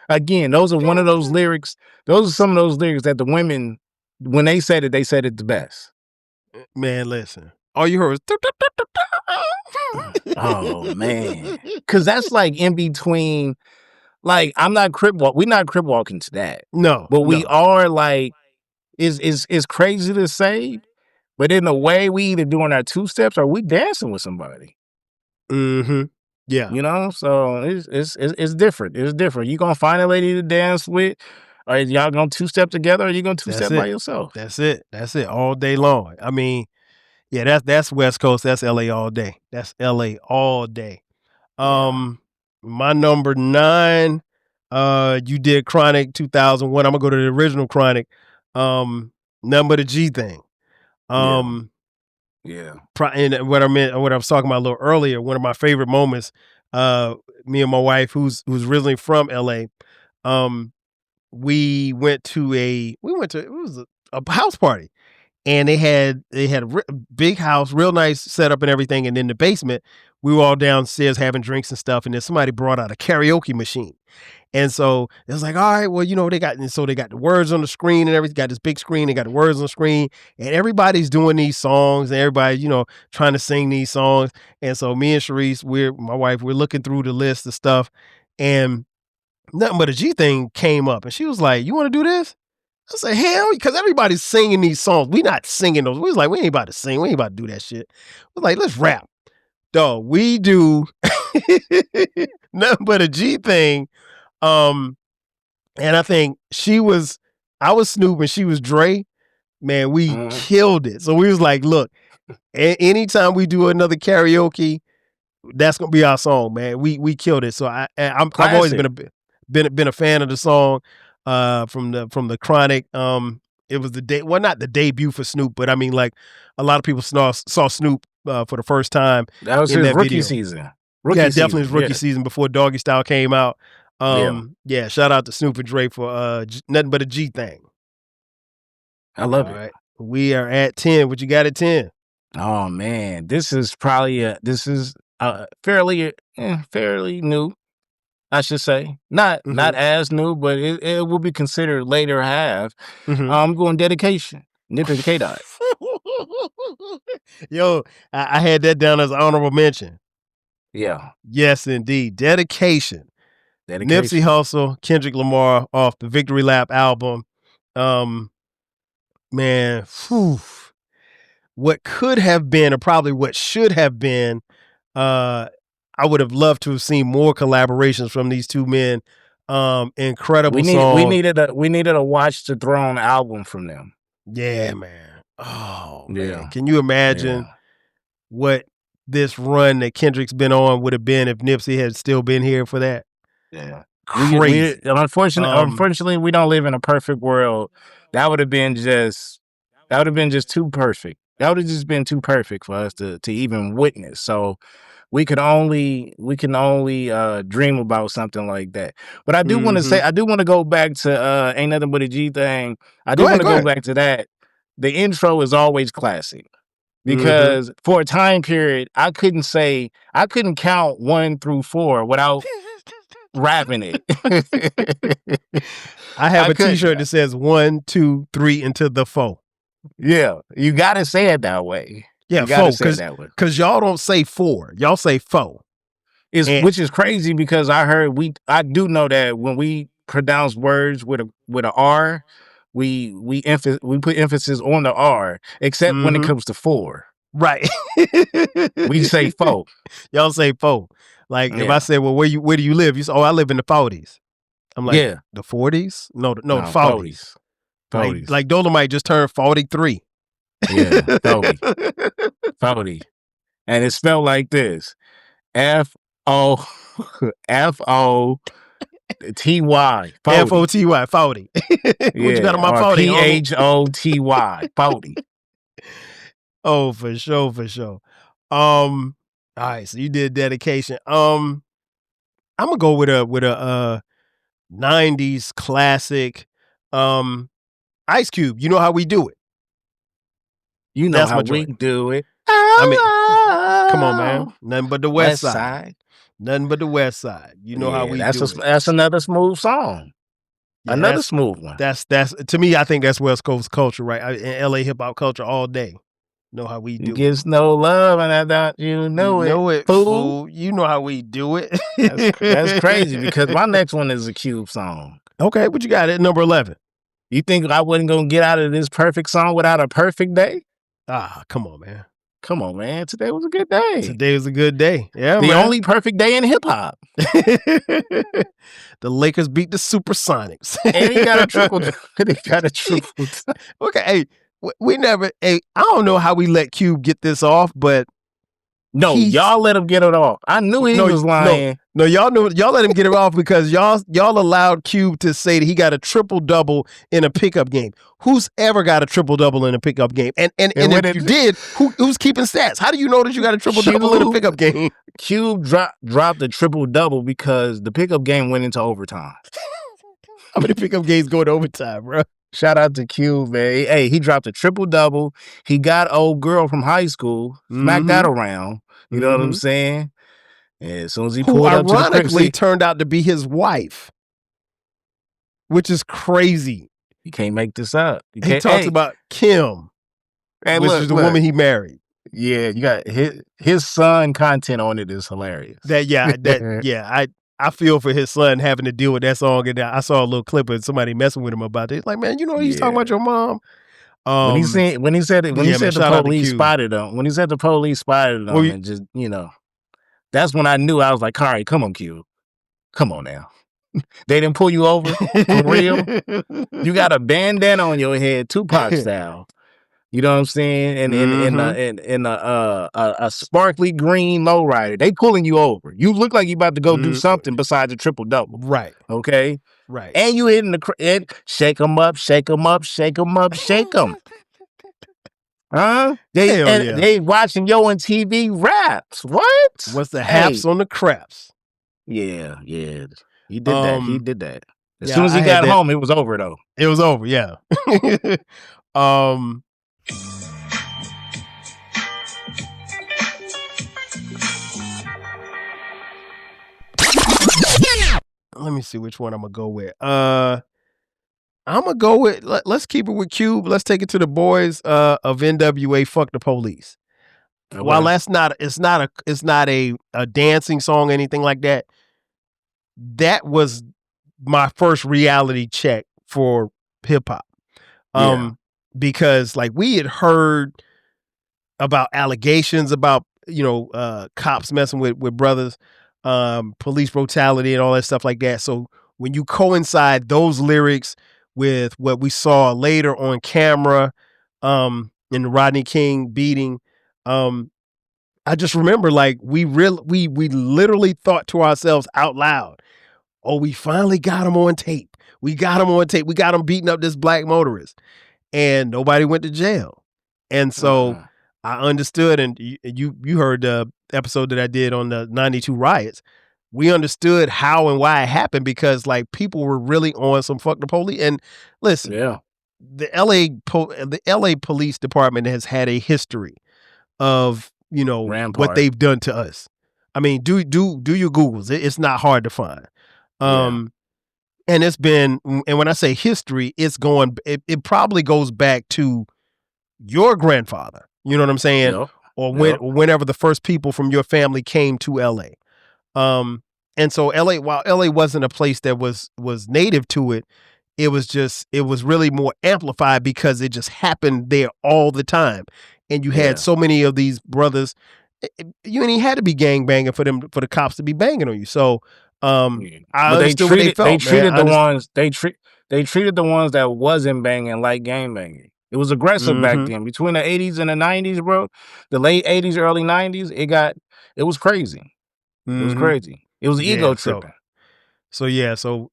again, those are one of those lyrics. Those are some of those lyrics that the women, when they said it the best. Man, listen. All you heard was oh man. Cause that's like in between, like we're not crip walking to that. No. But we are like, it's crazy to say, but in a way we either doing our 2 steps or we dancing with somebody. Yeah. You know, so it's different. It's different. You gonna find a lady to dance with, or y'all gonna 2-step together, or you gonna 2-step by yourself. That's it. All day long. I mean, yeah, that's West Coast. That's LA all day. That's LA all day. My number 9, you did Chronic 2001. I'm gonna go to the original Chronic. Number the G thing. Yeah. And what I was talking about a little earlier, one of my favorite moments, me and my wife, who's originally from LA, we went to it was a house party, and they had a big house, real nice setup and everything. And in the basement, we were all downstairs having drinks and stuff. And then somebody brought out a karaoke machine. And so it was like, all right, well, they got the words on the screen and everything. Got this big screen, they got the words on the screen, and everybody's doing these songs, and everybody, trying to sing these songs. And so me and Sharice, my wife, we're looking through the list of stuff, and Nothing But a G thing came up, and she was like, "You want to do this?" I said, "Hell," because everybody's singing these songs. We not singing those. We was like, we ain't about to sing. We ain't about to do that shit. We're like, let's rap. Dog, we do Nothing But a G thing. And I think I was Snoop and she was Dre. man, we killed it. So we was like, look, anytime we do another karaoke, that's gonna be our song, man. We killed it. So I've always been a fan of the song from the Chronic. It was not the debut for Snoop, but I mean, like, a lot of people saw Snoop for the first time. That was his rookie season. Definitely his rookie season before Doggy Style came out. Yeah, shout out to Snoop and Dre for Nothing But a G Thing. I love it. Right. We are at 10. What you got at 10? Oh man, this is fairly new, I should say. Not as new, but it will be considered later half. I'm going Dedication, Nip and K-Dot. Yo, I had that down as honorable mention. Yeah. Yes, indeed. Dedication. Nipsey Hussle, Kendrick Lamar off the Victory Lap album. Man, what could have been, or probably what should have been, I would have loved to have seen more collaborations from these two men. Incredible song. We needed a Watch the Throne album from them. Yeah, man. Oh, man. Can you imagine what this run that Kendrick's been on would have been if Nipsey had still been here for that? Yeah. Crazy. Unfortunately, we don't live in a perfect world. That would have been just too perfect. That would have just been too perfect for us to even witness. So we can only dream about something like that. But I do want to say, I do want to go back to Ain't Nothing But a G Thing. I do want to go back to that. The intro is always classic because for a time period, I couldn't count 1 through 4 without rapping it. I have a t-shirt that says 1, 2, 3 into the 4. Yeah, you got to say it that way. Yeah, 4, because y'all don't say 4, y'all say 4. Which is crazy because I do know that when we pronounce words with a R, we put emphasis on the R, except when it comes to 4. Right. We say 4. Y'all say 4. Like if I say, well, where do you live? You say, oh, I live in the 40s. I'm like, the 40s? No, the 40s. 40s. Like Dolomite just turned 43. Yeah, 40. And it's spelled like this: FOFOTY. FOTY, 40. What you got on my 40? PHOTY, 40. Oh, for sure. All right, so you did Dedication. I'm gonna go with a 90s classic. Ice Cube, You Know How We Do It. You know how we do it. I mean, come on, man. Nothing but the West Side. Nothing but the West Side. You know how we do it. That's another smooth song. Yeah, another smooth one. That's to me, I think that's West Coast culture, right? In LA hip hop culture all day. Know how we do it. Gives no love, and I thought you know it, fool. You know how we do it. That's crazy because my next one is a Cube song. Okay, what you got at number 11? You think I wasn't gonna get out of this perfect song without a perfect day? Come on, man. Come on, man. Today was a good day. Today was a good day. Yeah, the only perfect day in hip hop. The Lakers beat the Supersonics. And he got a triple. Okay, hey, we never. Hey, I don't know how we let Cube get this off, but no, y'all let him get it off. I knew he was lying. No, y'all let him get it off because y'all allowed Cube to say that he got a triple-double in a pickup game. Who's ever got a triple-double in a pickup game? And if you did, who's keeping stats? How do you know that you got a triple-double in a pickup game? Cube dropped the triple-double because the pickup game went into overtime. How many pickup games go to overtime, bro? Shout out to Cube, man. Hey, he dropped a triple-double. He got old girl from high school, smacked that around. You know what I'm saying? And as soon as he pulled up to the ironically turned out to be his wife, which is crazy. You can't make this up. He talks about Kim, which is the woman he married. Yeah, you got his son content on it is hilarious. I feel for his son having to deal with that song. And I saw a little clip of somebody messing with him about it. It's like, man, you know he's talking about your mom. When he said the police spotted him, and just, that's when I knew. I was like, all right, come on, Q. Come on now. They didn't pull you over for real? You got a bandana on your head, Tupac style. You know what I'm saying? And in a sparkly green lowrider, they pulling you over. You look like you about to go do something besides a triple double. Right. Okay. Right. And you hitting the shake them up, shake them up, shake them up, shake them. Huh? They watching yo on TV raps. What? What's the haps on the craps? Yeah. He did that. He did that. As soon as he got home, it was over though. It was over, yeah. Let me see which one I'm gonna go with. I'm gonna go with let's keep it with Cube. Let's take it to the boys of NWA. Fuck the police. Okay. While it's not a dancing song, anything like that. That was my first reality check for hip hop. Because like we had heard about allegations about cops messing with brothers, police brutality and all that stuff like that. So when you coincide those lyrics with what we saw later on camera in the Rodney King beating, I just remember like we literally thought to ourselves out loud, oh, we finally got him on tape. We got him beating up this black motorist, and nobody went to jail. And so I understood, and you heard the episode that I did on the 92 riots. We understood how and why it happened because like people were really on some fuck the police. And listen, the LA police department has had a history of what they've done to us. I mean, do your Googles. It's not hard to find. And it's been, and when I say history, it probably goes back to your grandfather. You know what I'm saying? Yep. Or whenever the first people from your family came to LA. And so LA, while LA wasn't a place that was native to it, it was really more amplified because it just happened there all the time. And you had so many of these brothers, you ain't had to be gang banging for the cops to be banging on you. So I understood what they felt. They treated the ones that wasn't banging like gang banging. It was aggressive back then. Between the 80s and the 90s, bro, the late 80s, early 90s, it was crazy. It was crazy. It was ego tripping. So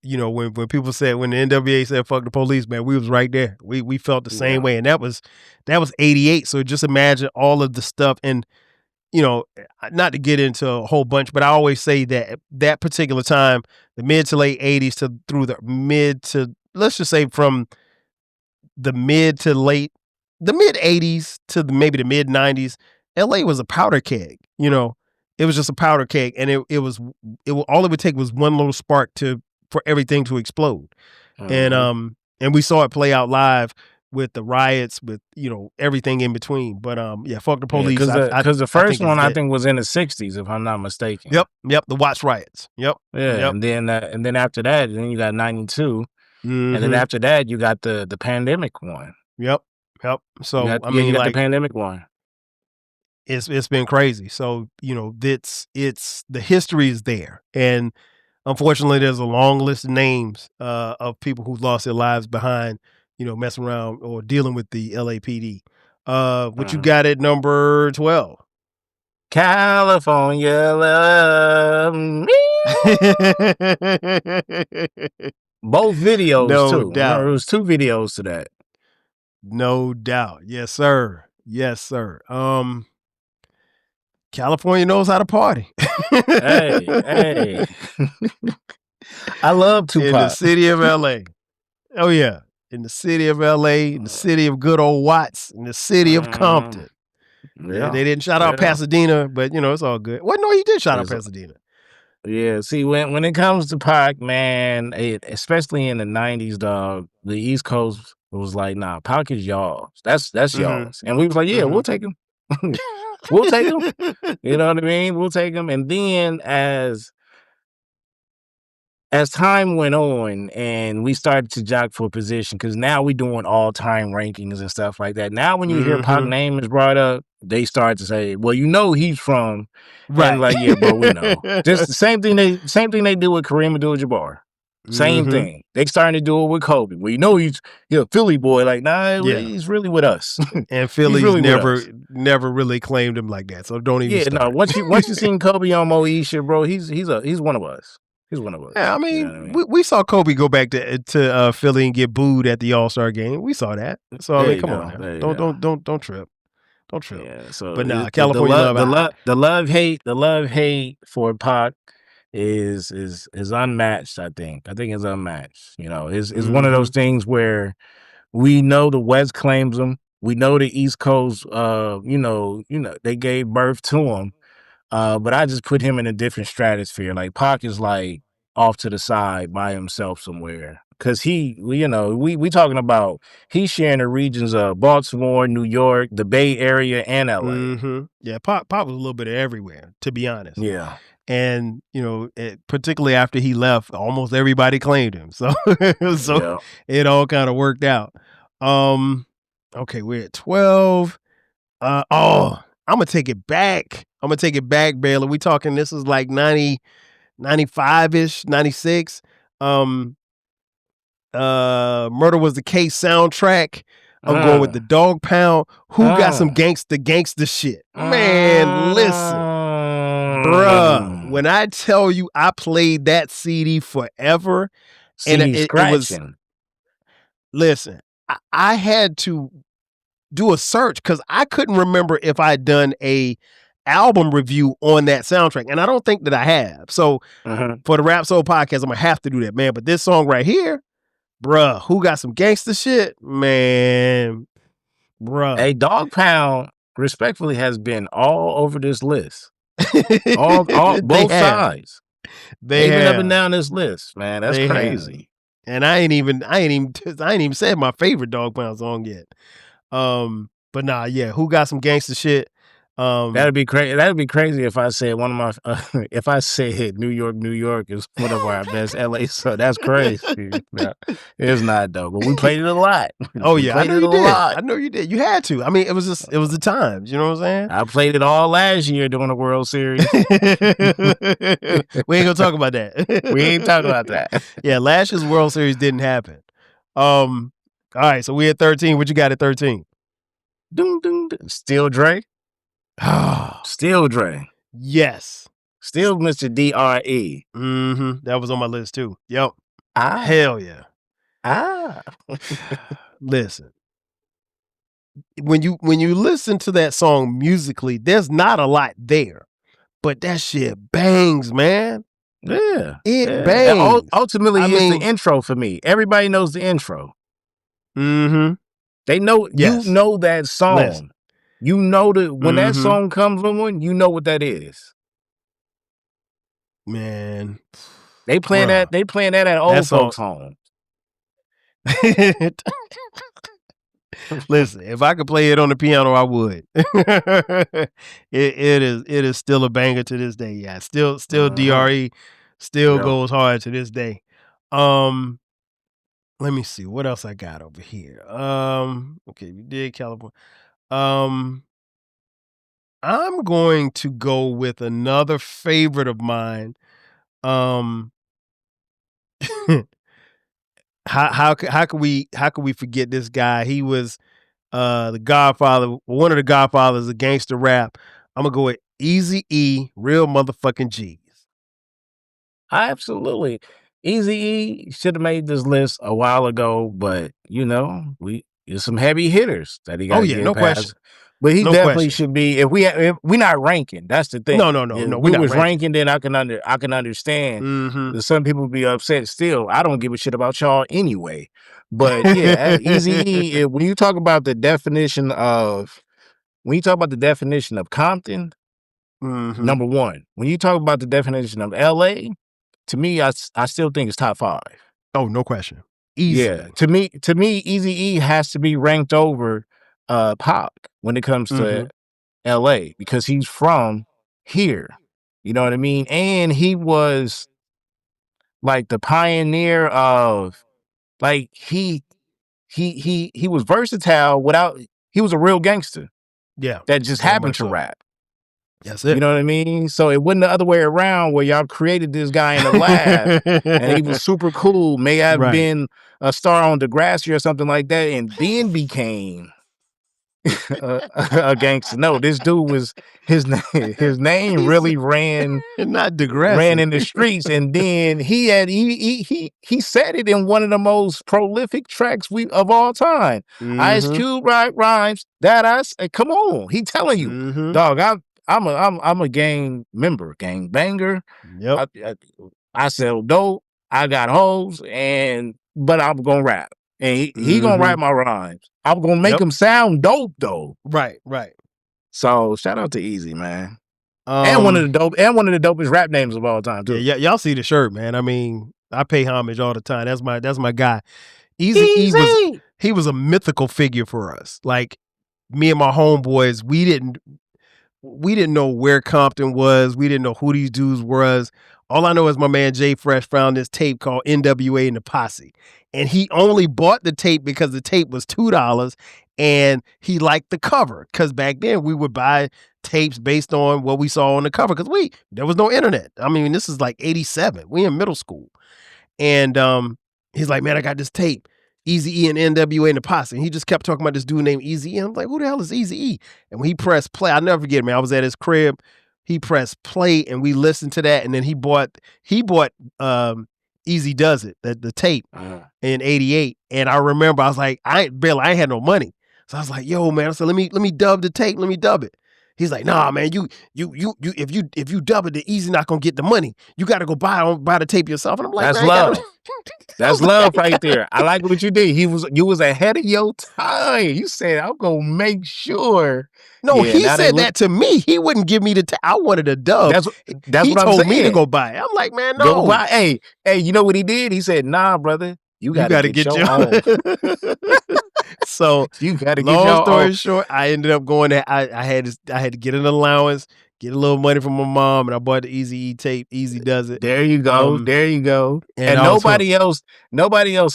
when people said, when the NWA said fuck the police, man, we was right there. We felt the same way. And that was 88. So just imagine all of the stuff. And not to get into a whole bunch, but I always say that particular time, the mid to late 80s through the mid to, let's just say from the mid 80s to maybe the mid 90s, LA was a powder keg. It was just a powder keg, and it was all it would take was one little spark for everything to explode. And we saw it play out live with the riots, with everything in between. But fuck the police. Because the first one I think was in the 60s, if I'm not mistaken. Yep, the Watts riots. Yep. And then after that, then you got 92. And then after that, you got the pandemic one. Yep. So you got the pandemic one. It's been crazy. So it's the history is there, and unfortunately, there's a long list of names of people who lost their lives behind messing around or dealing with the LAPD. What you got at number 12? California love me. Both videos, no doubt. There was 2 videos to that. No doubt. Yes, sir. California knows how to party. Hey. I love Tupac. In the city of LA. Oh, yeah. In the city of LA, in the city of good old Watts, in the city of Compton. They didn't shout out Pasadena, but, it's all good. Well, no, he did shout out Pasadena. Yeah, see, when it comes to Pac, man, especially in the 90s, dog, the East Coast was like, nah, Pac is y'all. That's y'all's. And we was like, yeah, we'll take him. We'll take him. You know what I mean? We'll take him. And then as time went on and we started to jock for position, because now we doing all-time rankings and stuff like that. Now when you hear Pac's name is brought up, they start to say, well, he's from. Right. And like, yeah, bro, we know. Just the same thing they do with Kareem Abdul-Jabbar. Same thing. They starting to do it with Kobe. Well, you know he's a Philly boy. Like, nah, he's really with us. And Philly's really never really claimed him like that. So don't even start. No. Once you seen Kobe on Moesha, bro, he's one of us. He's one of us. Yeah, I mean, we saw Kobe go back to Philly and get booed at the All-Star game. We saw that. So I mean, come on now. Don't trip. Don't trip. Yeah. So, but nah, California love. The love hate for Pac is unmatched. I think it's unmatched. You know, it's one of those things where we know the West claims him. We know the East Coast. You know, they gave birth to him. But I just put him in a different stratosphere. Like Pac is like off to the side by himself somewhere. Cause we talking about he's sharing the regions of Baltimore, New York, the Bay Area, and LA. Yeah, Pac was a little bit of everywhere, to be honest. Yeah. And particularly after he left, almost everybody claimed him. So it all kind of worked out. Okay, we're at 12. I'm gonna take it back. Baylor. We talking this is like 90, 95-ish, 96. Murder Was the Case soundtrack. I'm going with the Dog Pound. Who got some gangsta shit? Man, listen. Bruh, when I tell you I played that CD forever, and it was, listen, I had to do a search because I couldn't remember if I had done a album review on that soundtrack, and I don't think that I have. So for the Rap Soul podcast, I'm gonna have to do that, man. But this song right here, bruh, Who Got Some Gangsta Shit, man, bruh. Hey, Dog Pound respectfully has been all over this list. all both sides. They've been up and down this list, man. That's crazy. And I ain't even said my favorite Dog Pound song yet. But nah, yeah, Who Got Some Gangsta Shit? That'd be crazy. That'd be crazy if I said one of my if I said New York is one of our best LA. So that's crazy. No, it's not though. But we played it a lot. Oh yeah, I know you did. I know you did. You had to. I mean, it was the times. You know what I'm saying? I played it all last year during the World Series. We ain't gonna talk about that. We ain't talking about that. Yeah, last year's World Series didn't happen. All right, so we at 13. What you got at 13? Still Dre. Still Dre. Yes. Still Mr. D.R.E. That was on my list too. Yep. Hell yeah. Listen. When you listen to that song musically, there's not a lot there. But that shit bangs, man. Yeah. It bangs. Ultimately, it's the intro for me. Everybody knows the intro. They know you know that song. Listen. You know that when that song comes on, you know what that is. Man. They playing that at old folks' home. Listen, if I could play it on the piano, I would. It is still a banger to this day. Yeah, still DRE still goes hard to this day. Let me see what else I got over here. Okay, we did California. I'm going to go with another favorite of mine. How could we forget this guy? He was the Godfather, one of the Godfathers of gangster rap. I'm gonna go with Eazy-E, Real Motherfucking G's. Absolutely. Eazy-E should have made this list a while ago, but there's some heavy hitters that he got. Oh yeah, no question. But he definitely should be. If we're not ranking, that's the thing. No. If we was ranking, then I can understand. That some people be upset. Still, I don't give a shit about y'all anyway. But yeah, Eazy-E. When you talk about the definition of Compton, number one. When you talk about the definition of LA, to me, I still think it's top 5. Oh, no question. Easy. Yeah, to me, Eazy-E has to be ranked over Pac when it comes to LA because he's from here. You know what I mean? And he was like the pioneer of like he was versatile he was a real gangster. Yeah. That just happened to rap. That's it. You know what I mean? So it wasn't the other way around where y'all created this guy in the lab and he was super cool, may have been a star on Degrassi or something like that, and then became a gangster. No, this dude was his name really ran not ran Degrassi. in the streets, and then he said it in one of the most prolific tracks of all time. Ice Cube write rhymes that come on, he telling you, dog. I'm a gang member, gang banger. Yep. I sell dope. I got hoes, but I'm gonna rap. And he gonna write my rhymes. I'm gonna make him sound dope though. Right. So shout out to Easy, man. And one of the dopest rap names of all time too. Yeah, y'all see the shirt, man. I mean, I pay homage all the time. That's my guy. Easy was a mythical figure for us. Like me and my homeboys, we didn't know where Compton was. We didn't know who these dudes was. All I know is my man Jay Fresh found this tape called NWA and the Posse. And he only bought the tape because the tape was $2 and he liked the cover. Because back then we would buy tapes based on what we saw on the cover because there was no internet. I mean, this is like 87. We in middle school. And he's like, man, I got this tape. Eazy-E and NWA and the Posse. And he just kept talking about this dude named Eazy-E. I'm like, who the hell is Eazy-E? And when he pressed play, I'll never forget, man. I was at his crib. He pressed play and we listened to that. And then he bought Easy Does It, the tape in 88. And I remember I was like, I ain't had no money. So I was like, yo, man, I said, let me dub the tape. Let me dub it. He's like, nah, man, you if you dub it, the Easy not gonna get the money. You gotta go buy the tape yourself. And I'm like, that's love. That's love right there. I like what you did. You was ahead of your time. You said, I'm gonna make sure. No, he said that to me. He wouldn't give me the tape. I wanted a dub. That's he what I'm told saying. me to go buy it. I'm like, man, no. Go buy. Hey, you know what he did? He said, nah, brother, you gotta get your own. So you gotta get long story short, I ended up going there. I had to get an allowance, get a little money from my mom, and I bought the Eazy-E tape. Easy Does It. There you go. There you go. And nobody else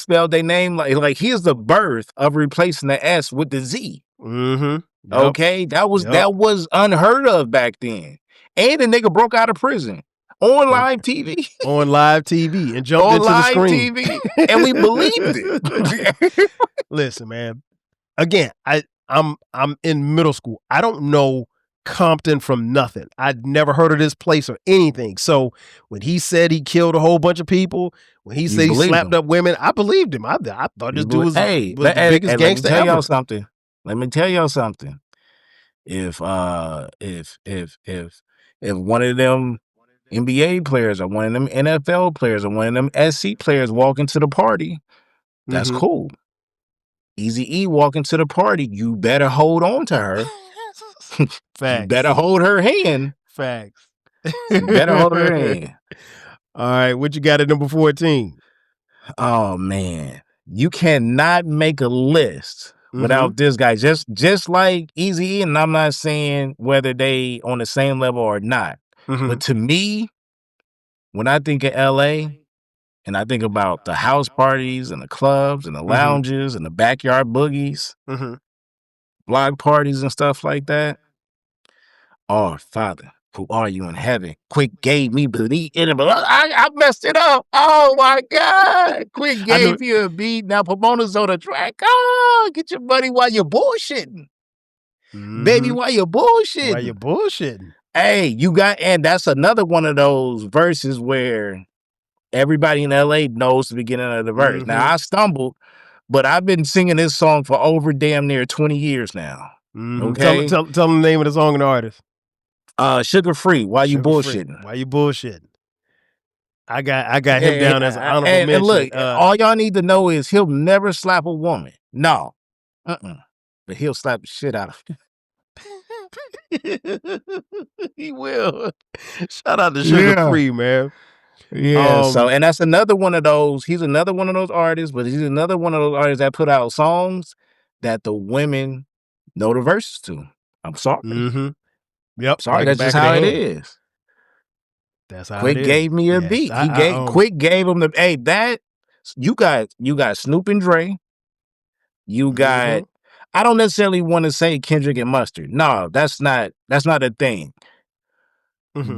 spelled their name like here's the birth of replacing the S with the Z. Yep. Okay, that was unheard of back then. And the nigga broke out of prison on live TV. On live TV and jumped into the screen. TV, and we believed it. Listen, man. Again, I'm in middle school. I don't know Compton from nothing. I'd never heard of this place or anything. So when he said he killed a whole bunch of people, when he said he slapped up women, I believed him. I thought this dude was the biggest gangster ever. Let me tell y'all something. If one of them NBA players or one of them NFL players or one of them SC players walk into the party, that's cool. Eazy-E walk into the party, you better hold on to her. Facts. You better hold her hand. Facts. You better hold her hand. All right, what you got at number 14? Oh man, you cannot make a list without this guy. Just like Eazy-E, and I'm not saying whether they on the same level or not. But to me, when I think of LA and I think about the house parties and the clubs and the lounges and the backyard boogies, block parties and stuff like that, our Father, who are you in heaven? Quick gave me belief in him. I messed it up. Oh my God. Quick gave you a beat. Now Pomona's on the track. Oh, get your money while you're bullshitting. Baby, while you're bullshitting. While you're bullshitting. Hey, and that's another one of those verses where everybody in LA knows the beginning of the verse. Now I stumbled, but I've been singing this song for over damn near 20 years now. Okay. Tell them the name of the song and the artist. Sugar Free. Why you bullshitting? Why you bullshitting? I got him down as an honorable mention. And look, all y'all need to know is he'll never slap a woman. No. But he'll slap the shit out of her. He will. Shout out to Sugar Free, man. Yeah. And that's another one of those. He's another one of those artists, but he's another one of those artists that put out songs that the women know the verses to. I'm sorry. Yep. Sorry, that's just how it is. That's how Quick it is. gave me a beat. Quick gave him the you got Snoop and Dre. You got I don't necessarily want to say Kendrick and Mustard. No, that's not a thing.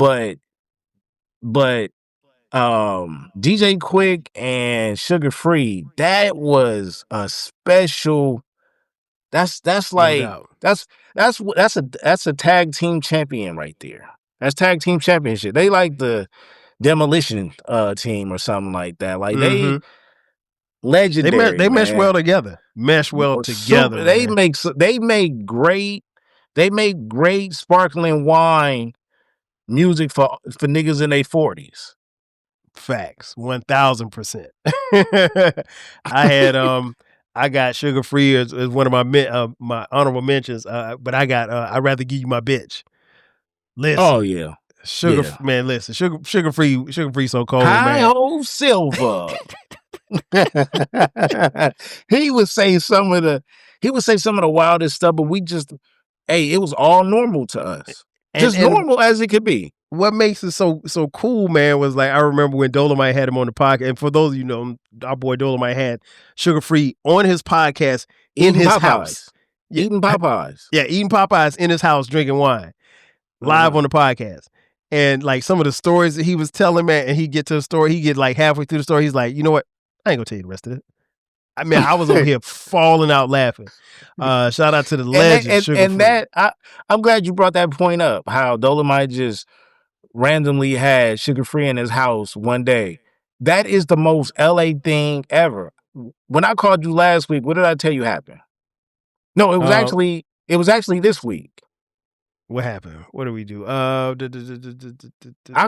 but DJ Quick and Sugar Free, that was a special. That's like doubt. that's a tag team champion right there. That's tag team championship. They like the demolition team or something like that. Like they legendary. They mesh well man. together. Mesh well together. They man. make great sparkling wine music for niggas in their 40s. Facts, 1000%. I got Sugar Free as one of my honorable mentions, but I got I'd rather give you my bitch. Listen, oh yeah, man. Listen, Sugar Free, so cold, High man. Ho Silver. he would say some of the wildest stuff, but it was all normal to us, just normal as it could be. What makes it so cool, man, was like I remember when Dolomite had him on the podcast, and for those of you know, our boy Dolomite had Sugar Free on his podcast in his house, eating Popeyes. Yeah, eating Popeyes in his house, drinking wine, live on the podcast. And like some of the stories that he was telling, man, and he get to the story, he get like halfway through the story, he's like, you know what? I ain't gonna tell you the rest of it. I mean, I was over here falling out laughing. Shout out to the legend, Sugar Free. I'm glad you brought that point up. How Dolomite just randomly had Sugar Free in his house one day. That is the most LA thing ever. When I called you last week, what did I tell you happened? No, it was actually this week. What happened? What did we do? I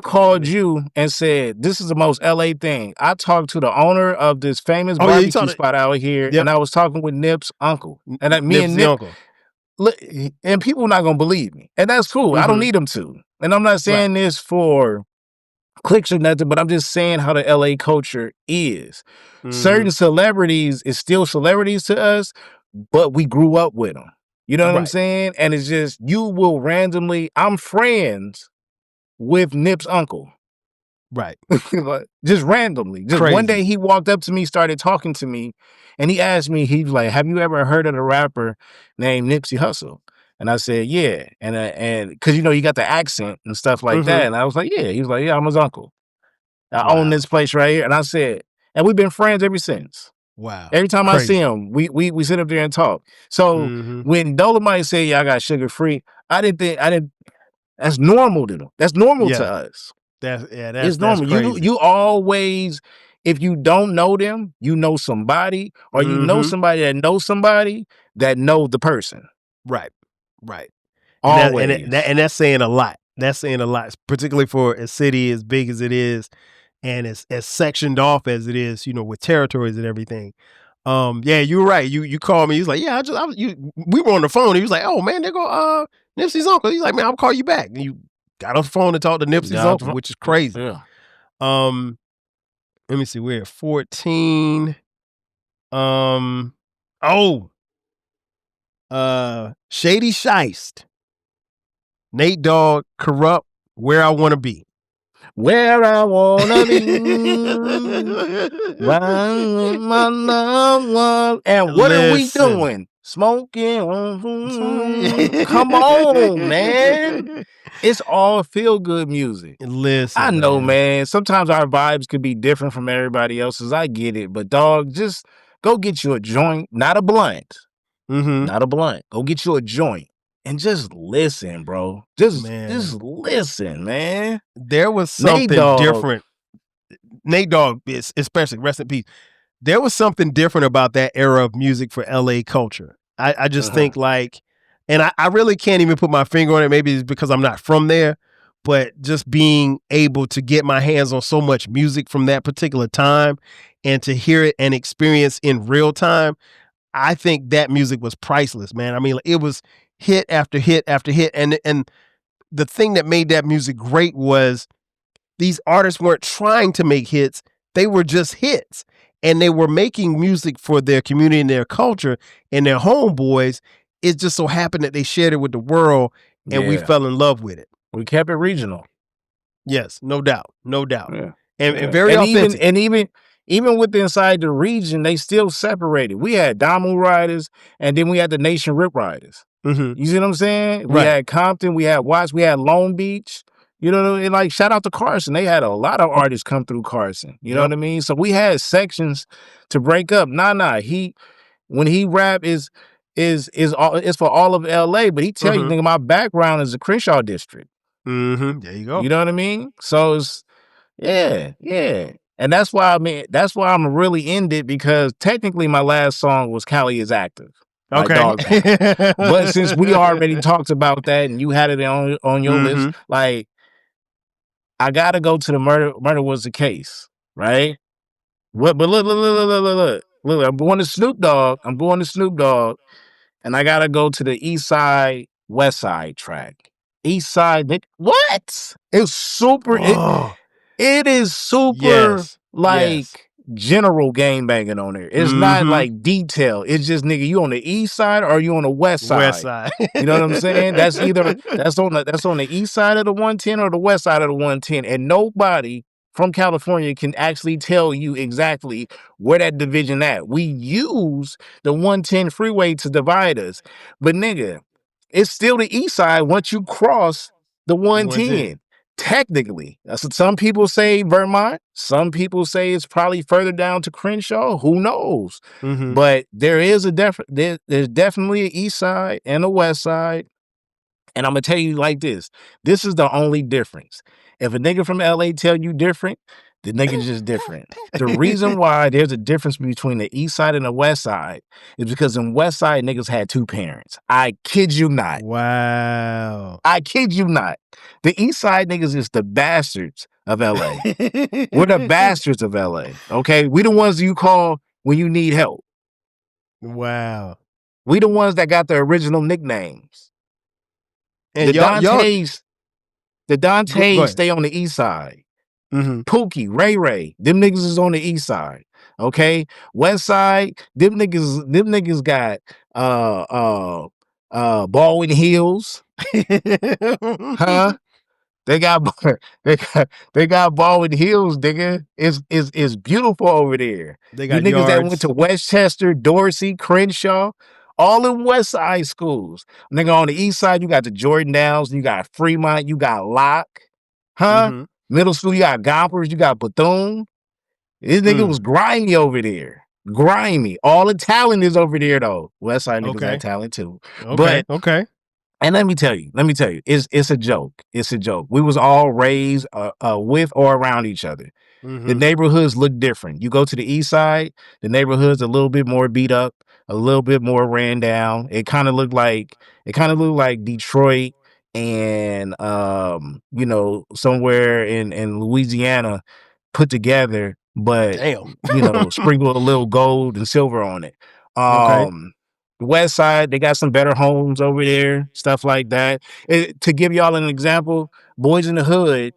called you and said, this is the most LA thing. I talked to the owner of this famous barbecue spot out here, and I was talking with Nip's uncle. And me and Nip, uncle. And people are not going to believe me. And that's cool. I don't need them to. And I'm not saying this for clicks or nothing, but I'm just saying how the LA culture is. Certain celebrities is still celebrities to us, but we grew up with them. You know what I'm saying? And it's just, you will randomly, I'm friends with Nip's uncle. Right. Just randomly. Just crazy. One day he walked up to me, started talking to me, and he asked me, he was like, have you ever heard of a rapper named Nipsey Hussle? And I said, yeah. And because, you know, you got the accent and stuff like that. And I was like, yeah. He was like, yeah, I'm his uncle. I own this place right here. And I said, and we've been friends ever since. Wow. Every time I see him, we sit up there and talk. So when Dolomite said, yeah, I got Sugar Free, I didn't, that's normal to them. That's normal to us. It's normal. Crazy. You always, if you don't know them, you know somebody, or you know somebody that knows the person. Right. Right. Always. And that's saying a lot. That's saying a lot, particularly for a city as big as it is and as sectioned off as it is, you know, with territories and everything. Yeah, you're right. You called me. He's like, yeah, we were on the phone. He was like, oh man, there go Nipsey's uncle. He's like, man, I'll call you back. And you got on the phone to talk to Nipsey's uncle, which is crazy. Yeah. Let me see. We're at 14. Shady Shiest. Nate Dogg, Corrupt, Where I Wanna Be. Where I wanna be. My loved one. And what are we doing? Smoking. Come on, man. It's all feel-good music. Listen, I know, man. Sometimes our vibes could be different from everybody else's. I get it. But dog, just go get you a joint, not a blunt. Not a blunt. Go get you a joint. And just listen, bro. Just listen, man. There was something different. Nate Dogg, especially, rest in peace. There was something different about that era of music for LA culture. I just think like, and I really can't even put my finger on it. Maybe it's because I'm not from there, but just being able to get my hands on so much music from that particular time and to hear it and experience in real time, I think that music was priceless, man. I mean, it was hit after hit after hit. And the thing that made that music great was these artists weren't trying to make hits. They were just hits. And they were making music for their community and their culture and their homeboys. It just so happened that they shared it with the world and we fell in love with it. We kept it regional. Yes, no doubt. No doubt. Yeah. And very authentic. Even within inside the region, they still separated. We had Damu Riders and then we had the Nation Rip Riders. You see what I'm saying? We had Compton, we had Watts, we had Long Beach. You know what I mean? Like, shout out to Carson. They had a lot of artists come through Carson. You know what I mean? So we had sections to break up. Nah. When he rap is for all of LA, but he tell you, nigga, my background is the Crenshaw district. There you go. You know what I mean? So it's yeah. And that's why I'm really ended, because technically my last song was Cali is Active by Dog Pound. But since we already talked about that and you had it on your list, like, I gotta go to the murder was the case, right? But look, I'm going to Snoop Dogg, and I gotta go to the East Side, West Side track. East Side, what? It's super. It is super like general game banging on there. It's not like detail. It's just, nigga, you on the east side or you on the west side? West side. You know what I'm saying? That's on the east side of the 110 or the west side of the 110. And nobody from California can actually tell you exactly where that division at. We use the 110 freeway to divide us. But nigga, it's still the east side once you cross the 110. Technically, some people say Vermont. Some people say it's probably further down to Crenshaw. Who knows? But there is there's definitely an east side and a west side. And I'm gonna tell you like this: this is the only difference. If a nigga from LA tell you different, the nigga's just different. The reason why there's a difference between the east side and the west side is because in west side niggas had two parents. I kid you not. Wow. I kid you not. The east side niggas is the bastards of LA. We're the bastards of LA. Okay? We the ones you call when you need help. Wow. We the ones that got the original nicknames. And the Dantes stay on the east side. Pookie, Ray, them niggas is on the east side. Okay, west side, them niggas got Baldwin Hills, huh? They got Baldwin Hills, nigga. It's beautiful over there. They got you niggas yards that went to Westchester, Dorsey, Crenshaw, all in West Side schools. Nigga, on the east side, you got the Jordan Downs, you got Fremont, you got Locke, huh? Middle school, you got Gompers, you got Bethune. This nigga was grimy over there. Grimy. All the talent is over there, though. West Side niggas got talent, too. Okay. And let me tell you, it's a joke. It's a joke. We was all raised with or around each other. The neighborhoods look different. You go to the east side, the neighborhood's a little bit more beat up, a little bit more ran down. It kind of looked like Detroit and somewhere in Louisiana put together, but sprinkle a little gold and silver on it. The west side, they got some better homes over there, stuff like that. To give y'all an example, Boys in the Hood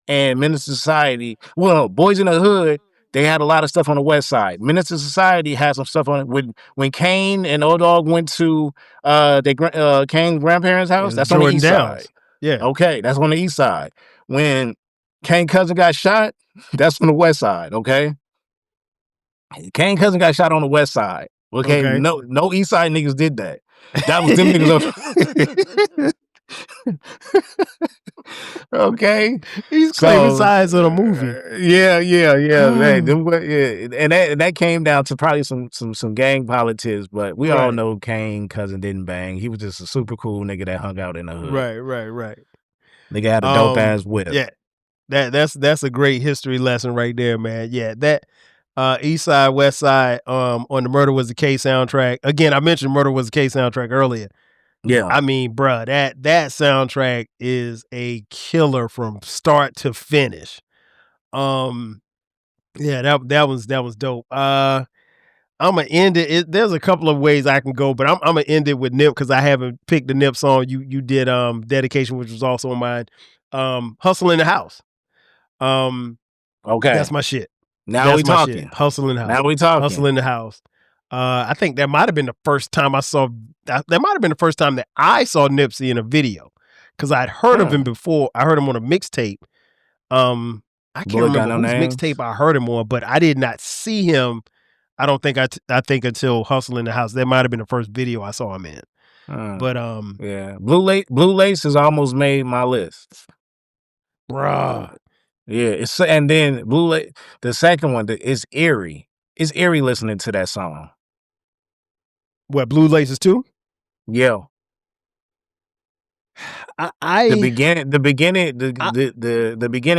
and Menace Society. Well, Boys in the Hood, they had a lot of stuff on the west side. Menace Society had some stuff on it. When Kane and Old Dog went to Kane's grandparents' house, that's on the east side. Yeah. Okay, that's on the east side. When Kane's cousin got shot, that's on the west side. Okay. Kane's cousin got shot on the west side. Okay. No east side niggas did that. That was them niggas. Okay, he's claiming sides of the movie. Yeah. And that came down to probably some gang politics, but we all know Kane cousin didn't bang. He was just a super cool nigga that hung out in the hood. Right. Nigga had a dope ass whip. Yeah, that's a great history lesson right there, man. Yeah, that East Side, West Side, on the Murder Was the Case soundtrack. Again, I mentioned Murder Was the Case soundtrack earlier. Yeah, I mean, bruh, that soundtrack is a killer from start to finish. Yeah, that was dope. I'm gonna end it. There's a couple of ways I can go, but I'm gonna end it with Nip because I haven't picked the Nip song. You did Dedication, which was also on mine. Hustle in the House. Okay, that's my shit. Now we talking. Hustle in the House. Now we talking. Hustle in the House. I think that might have been the first time I saw. That might have been the first time that I saw Nipsey in a video, because I'd heard of him before. I heard him on a mixtape. I can't remember whose mixtape I heard him on, but I did not see him. I don't think I think until Hustle in the House. That might have been the first video I saw him in. But yeah, Blue Lace has almost made my list. Bruh. Yeah, and then the second one is eerie. It's eerie listening to that song. What, Blue Laces 2? Yeah. The beginning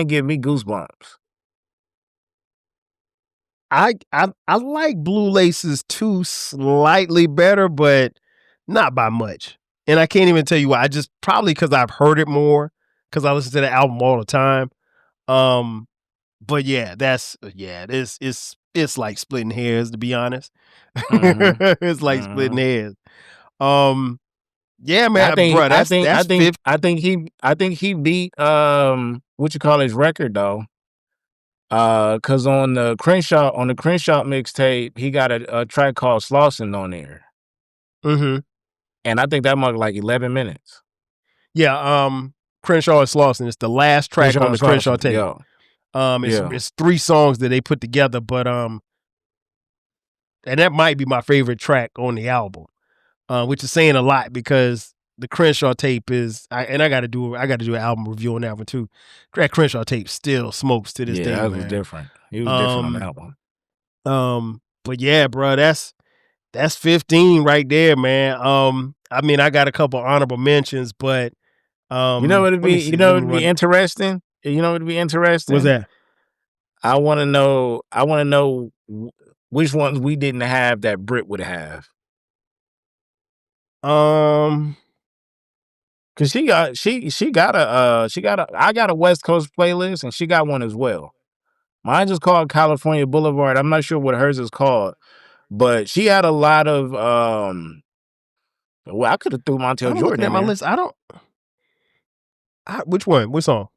give me goosebumps. I like Blue Laces 2 slightly better, but not by much. And I can't even tell you why. I just probably because I've heard it more, because I listen to the album all the time. But yeah, it's like splitting hairs, to be honest. Mm-hmm. It's like splitting hairs. Yeah, man, I think he beat what you call his record though. Cause on the Crenshaw mixtape, he got a track called Slauson on there. Mm-hmm. And I think that marked like 11 minutes. Yeah, Crenshaw and Slauson. It's the last track on the Crenshaw tape. Yeah. It's 3 songs that they put together, but and that might be my favorite track on the album, which is saying a lot because the Crenshaw tape is, I got to do an album review on that one too. That Crenshaw tape still smokes to this day. Yeah, that man. was different. He was different on that one. But yeah, bro, that's 15 right there, man. I mean, I got a couple honorable mentions, but you know what would be interesting? You know what would be interesting? What's that? I want to know which ones we didn't have that Brit would have. Cause I got a West Coast playlist and she got one as well. Mine just called California Boulevard. I'm not sure what hers is called, but she had a lot of well, I could have threw Montel Jordan looking at my list. Which one? Which song?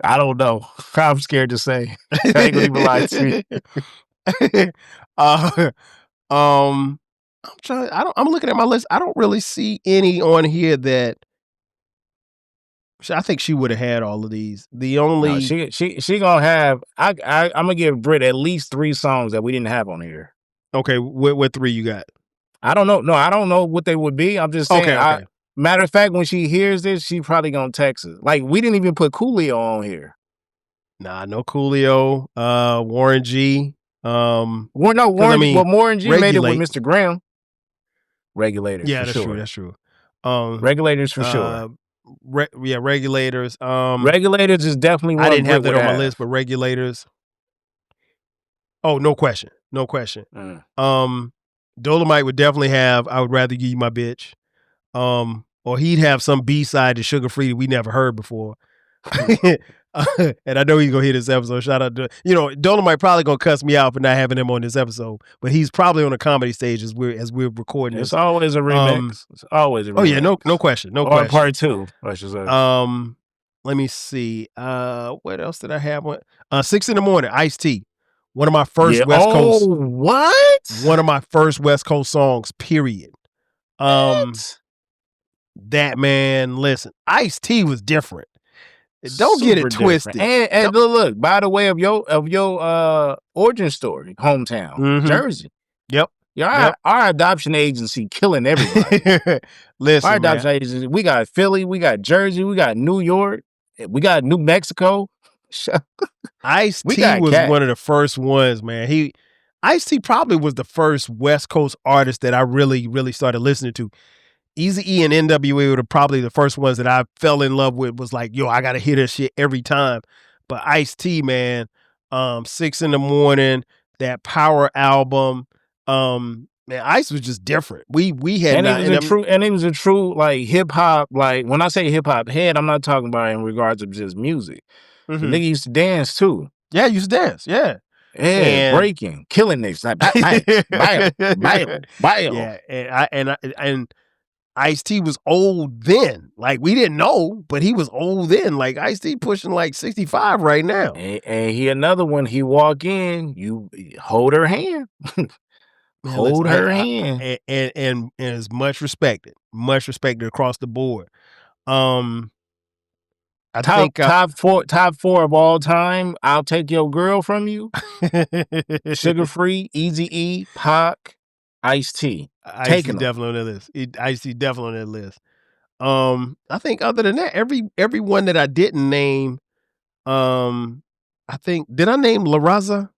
I don't know. I'm scared to say. I ain't gonna even lie to you. I'm looking at my list. I don't really see any on here that I think she would have had all of these. The only she gonna have. I'm gonna give Brit at least 3 songs that we didn't have on here. Okay, what 3 you got? I don't know. No, I don't know what they would be. I'm just saying. Okay. Matter of fact, when she hears this, she probably gonna text us. Like, we didn't even put Coolio on here. Nah, no Coolio. Warren G. Warren G made it with Mr. Graham. Regulators. Yeah, that's true. That's true. Regulators for sure. Regulators. Regulators is definitely one. I didn't have that on my list, but Regulators. Oh, no question. Dolomite would definitely have I Would Rather Give You My Bitch. Or he'd have some B-side to Sugar Free that we never heard before. And I know he's gonna hear this episode. Shout out to Dolomite probably gonna cuss me out for not having him on this episode, but he's probably on a comedy stage as we're recording this. It's always a remix. It's always a remix. Oh yeah, no question. Or part 2, I should say. Let me see. What else did I have? 6 in the Morning, Ice-T. One of my first West Coast. What? One of my first West Coast songs, period. That man, listen, Ice-T was different. Don't get it twisted. And look, by the way of your origin story, hometown, Jersey. Yep. Yeah, our adoption agency killing everybody. Listen, our adoption agency, we got Philly, we got Jersey, we got New York, we got New Mexico. Ice-T was one of the first ones, man. Ice-T probably was the first West Coast artist that I really, really started listening to. Eazy-E and NWA were probably the first ones that I fell in love with. Was like, yo, I gotta hear this shit every time. But Ice-T, man, 6 in the Morning, that Power album, man, Ice was just different. We had he was a true like hip hop. Like, when I say hip hop head, I'm not talking about in regards of just music. The nigga used to dance too. Yeah, he used to dance. Yeah. Yeah, breaking, killing niggas, like bio. Yeah, and Ice-T was old then. Like, we didn't know, but he was old then. Like, Ice-T pushing like 65 right now. And he another one. He walk in, you hold her hand. Hold her hand. And is much respected across the board. I think top four of all time. I'll Take Your Girl From You. Sugar Free, Eazy-E, Pac, Ice-T. Ice-T definitely on that list. Ice-T definitely on that list. I think other than that, every one that I didn't name, I think did I name La Raza?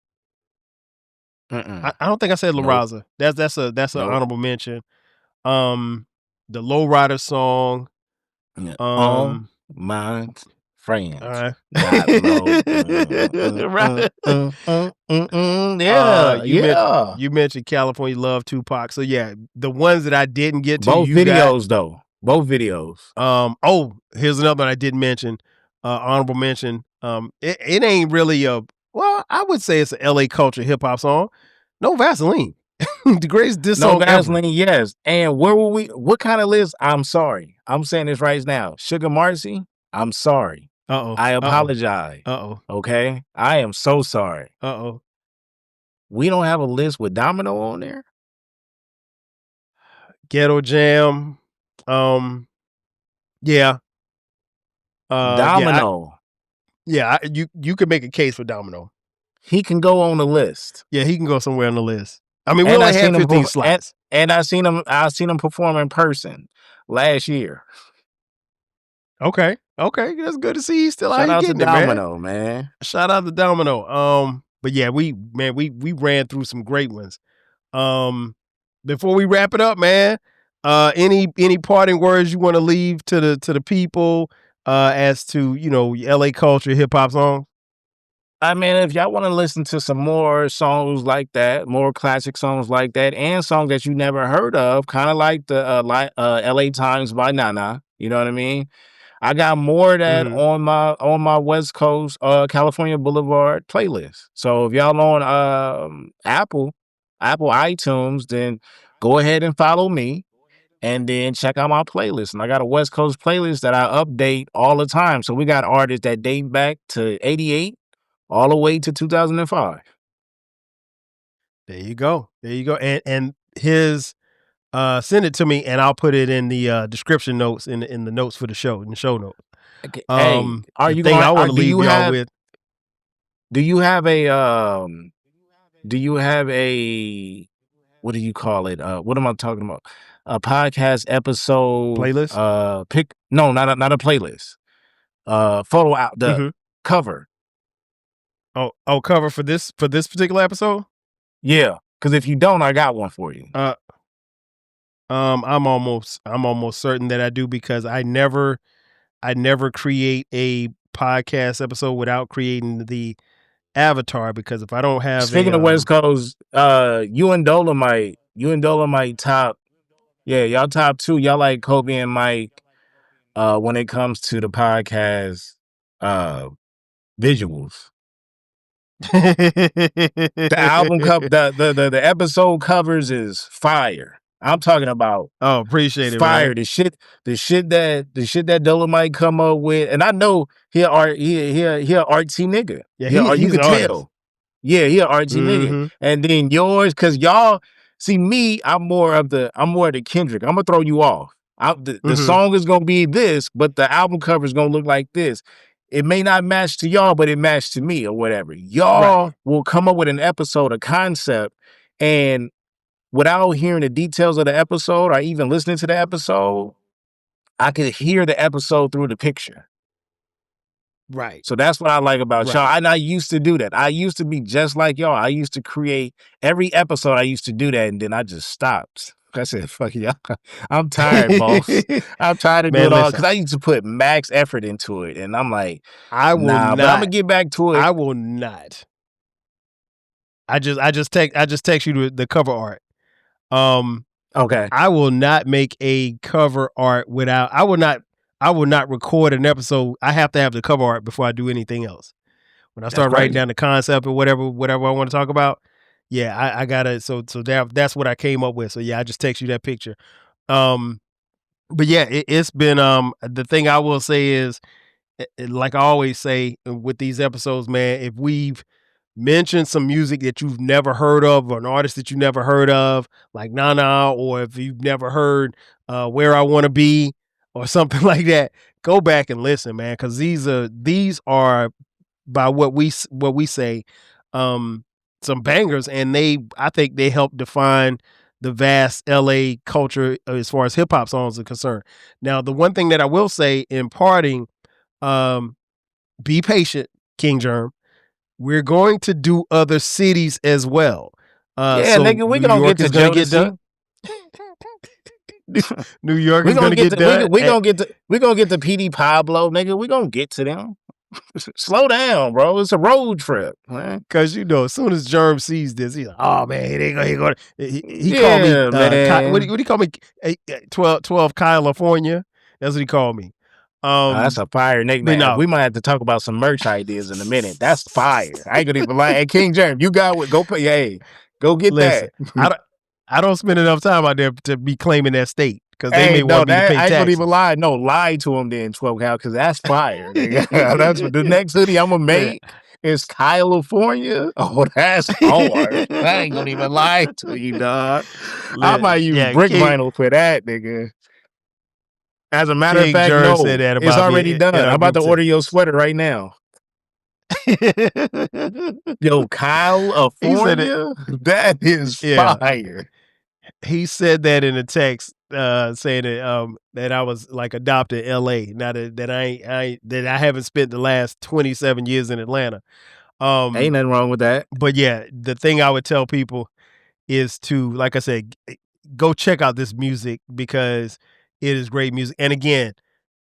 I don't think I said La Nope. Raza. That's an Nope. honorable mention. The Lowrider song. All my friends got low. Right. Yeah, yeah. You mentioned California Love, Tupac. So yeah, the ones that I didn't get to, Both you got. videos though. Both videos. Oh, here's another one I didn't mention. Honorable mention. It ain't really well, I would say it's an LA culture hip hop song. No Vaseline. The greatest diss No song ever. Vaseline, yes. And where were we? What kind of list? I'm sorry. I'm saying this right now. Sugar Marcy, I'm sorry. Uh-oh. I apologize. Uh-oh. Okay? I am so sorry. Uh-oh. We don't have a list with Domino on there? Ghetto Jam. Yeah. Domino. You could make a case for Domino. He can go on the list. Yeah, he can go somewhere on the list. I mean, we only have 15 slots. And I seen him perform in person last year. Okay. That's good to see he's still Shout out out here to getting it, Domino, man. Shout out to Domino. But yeah, we ran through some great ones. Before we wrap it up, man, any parting words you want to leave to the people as to, LA culture, hip hop songs? I mean, if y'all want to listen to some more songs like that, more classic songs like that, and songs that you never heard of, kind of like the LA Times by Nana, you know what I mean? I got more of that on my West Coast California Boulevard playlist. So if y'all on Apple iTunes, then go ahead and follow me and then check out my playlist. And I got a West Coast playlist that I update all the time. So we got artists that date back to 88 all the way to 2005. There you go. And his send it to me and I'll put it in the description notes in the notes for the show, in the show notes. Okay. Hey, I want to leave y'all with. Do you have a what do you call it? What am I talking about? A podcast episode playlist? Not a playlist. Photo out the cover. Oh, cover for this particular episode? Yeah, because if you don't, I got one for you. I'm almost certain that I do, because I never create a podcast episode without creating the avatar, because if I don't have Speaking of West Coast, you and Dolomite top. Yeah, y'all top 2. Y'all like Kobe and Mike when it comes to the podcast visuals. The album the episode covers is fire. I'm talking about appreciate fire. It, man. The shit that Dolomite come up with, and I know he artsy nigga. Yeah, you could tell. Yeah, he an artsy nigga. And then yours, cause y'all see me, I'm more of the Kendrick. I'm gonna throw you off. The song is gonna be this, but the album cover is gonna look like this. It may not match to y'all, but it matched to me or whatever. Y'all will come up with an episode, a concept, and without hearing the details of the episode or even listening to the episode, I could hear the episode through the picture. Right. So that's what I like about y'all. And I used to do that. I used to be just like y'all. I used to create every episode. I used to do that, and then I just stopped. I said, fuck y'all. I'm tired, boss. I'm tired of doing it all, because I used to put max effort into it. And I'm like, I will not. But I'm gonna get back to it. I will not. I just text you the cover art. Okay. I will not make a cover art without. I will not record an episode. I have to have the cover art before I do anything else. When I start writing down the concept or whatever I want to talk about, yeah, I gotta. So that's what I came up with. So yeah, I just text you that picture. But yeah, it's been the thing I will say is, like I always say with these episodes, man, if we've mentioned some music that you've never heard of, or an artist that you never heard of, like Nana, or if you've never heard Where I Want to Be or something like that, go back and listen, man, because these are by what we say some bangers, and I think they help define the vast LA culture as far as hip hop songs are concerned. Now, the one thing that I will say in parting, be patient, King Germ. We're going to do other cities as well. So nigga, we New gonna York get to is going to get Jodeci. done. New York is going to get done. We gonna get to PD Pablo, nigga. We gonna get to them. Slow down, bro. It's a road trip, man. Because as soon as Germ sees this, he's like, "Oh man, he called me. What do you call me? 12 California. That's what he called me. That's a fire nickname. No. We might have to talk about some merch ideas in a minute. That's fire. I ain't gonna even lie. Hey, King Germ, you got what? Go pay. Hey, go get Listen, that. I don't spend enough time out there to be claiming that state because they may want me to pay taxes. I ain't gonna even lie. No, lie to him then, 12 Cal, because that's fire. That's what the next hoodie I'm gonna make is California. Oh, that's hard. I ain't gonna even lie to you, dog. I might use brick vinyl for that, nigga. As a matter of fact, no, said that about it's already done. I'm about to order your sweater right now. Yo, California, that is fire. He said that in a text, saying that I was like adopted LA. Now that I haven't spent the last 27 years in Atlanta. Ain't nothing wrong with that. But yeah, the thing I would tell people is to, like I said, go check out this music because it is great music. And again,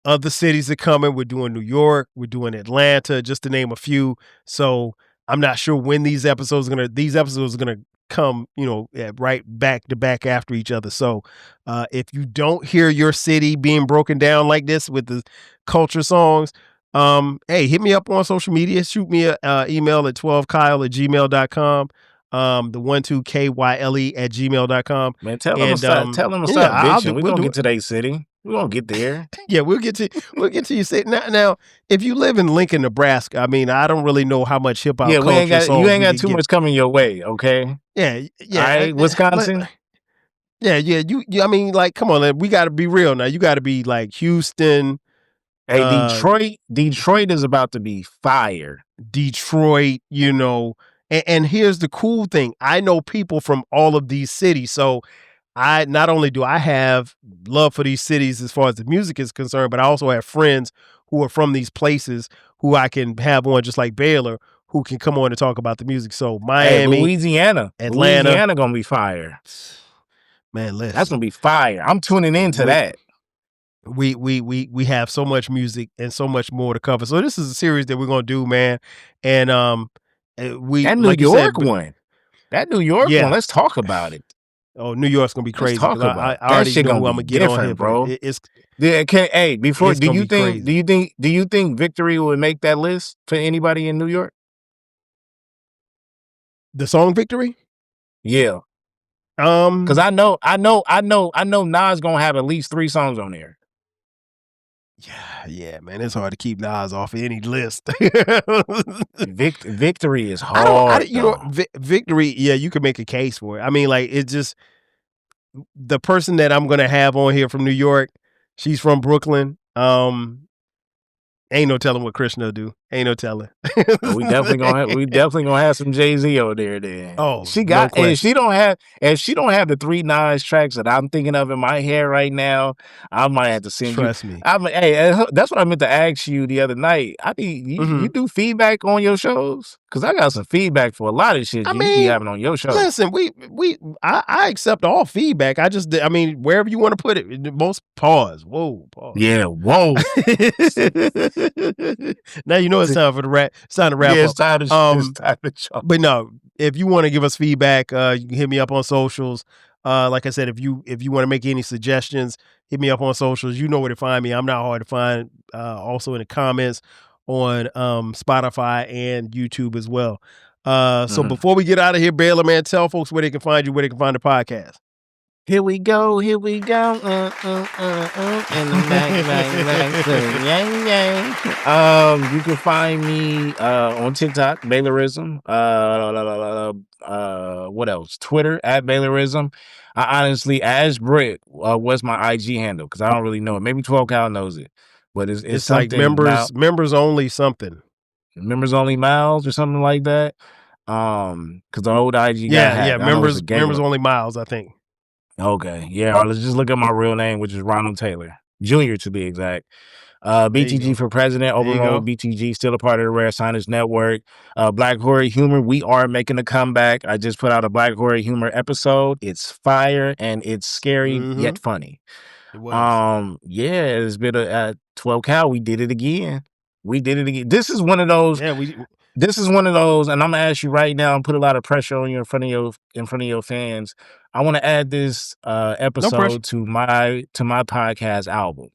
other cities are coming. We're doing New York, we're doing Atlanta, just to name a few. So I'm not sure when these episodes are gonna come, right back to back after each other. So if you don't hear your city being broken down like this with the culture songs, hey, hit me up on social media. Shoot me an email at 12kyle@gmail.com. The 12kyle@gmail.com. Man, tell them to stop bitching. We're gonna get to their city. We're gonna get there. Yeah, we'll get to your city. Now, if you live in Lincoln, Nebraska, I mean, I don't really know how much hip hop culture you ain't got too much coming your way, okay? Yeah. All right, Wisconsin. Yeah. You I mean, like, come on, we got to be real now. You got to be like Houston. Hey, Detroit is about to be fire. Detroit, and here's the cool thing. I know people from all of these cities. So I not only do I have love for these cities as far as the music is concerned, but I also have friends who are from these places who I can have on, just like Baylor, who can come on and talk about the music. So Miami, Louisiana, Atlanta, gonna be fire. Man, listen, that's gonna be fire. I'm tuning into that. We have so much music and so much more to cover. So this is a series that we're gonna do, man. And that New York one. That New York one. Let's talk about it. Oh, New York's gonna be crazy. Talk about I already know who I'm gonna get on here, bro. Do you think Victory would make that list for anybody in New York? The song Victory? Yeah. Because I know Nas gonna have at least 3 songs on there. Yeah, man. It's hard to keep Nas off of any list. Victory is hard. Victory, yeah, you can make a case for it. I mean, like, it's just the person that I'm gonna have on here from New York, she's from Brooklyn. Ain't no telling what Krishna will do. Ain't no telling. We definitely gonna have some Jay-Z over there then. Oh, she got, and if she don't have the 3 Nas tracks that I'm thinking of in my head right now, I might have to send Trust me. Hey, that's what I meant to ask you the other night. I mean, you do feedback on your shows? Because I got some feedback for a lot of shit you be having on your show. Listen, I accept all feedback. I mean, wherever you want to put it, most pause. Whoa, pause. Yeah, whoa. Now you know it's time for the wrap. It's time to wrap up. It's time to show. But no, if you want to give us feedback, you can hit me up on socials. Like I said, if you want to make any suggestions, hit me up on socials. You know where to find me. I'm not hard to find. Also in the comments on Spotify and YouTube as well. So before we get out of here, Baylor, man, tell folks where they can find you, where they can find the podcast. Here we go. And the back. You can find me on TikTok, Baylorism. What else? Twitter @Baylorism. I honestly, as Brick, what's my IG handle? Because I don't really know it. Maybe 12 Cal knows it, but it's like members only something. Members only Miles or something like that. Because the old IG guy members only Miles, I think. Okay. Yeah. Let's just look at my real name, which is Ronald Taylor Jr. to be exact. BTG for president, open road BTG, still a part of the Rare Signage Network. Black Horror Humor, we are making a comeback. I just put out a Black Horror Humor episode. It's fire and it's scary yet funny. It was. Yeah, it's been a 12 Cal. We did it again. This is one of those. Yeah, This is one of those, and I'm gonna ask you right now and put a lot of pressure on you in front of your fans. I want to add this episode to my podcast album.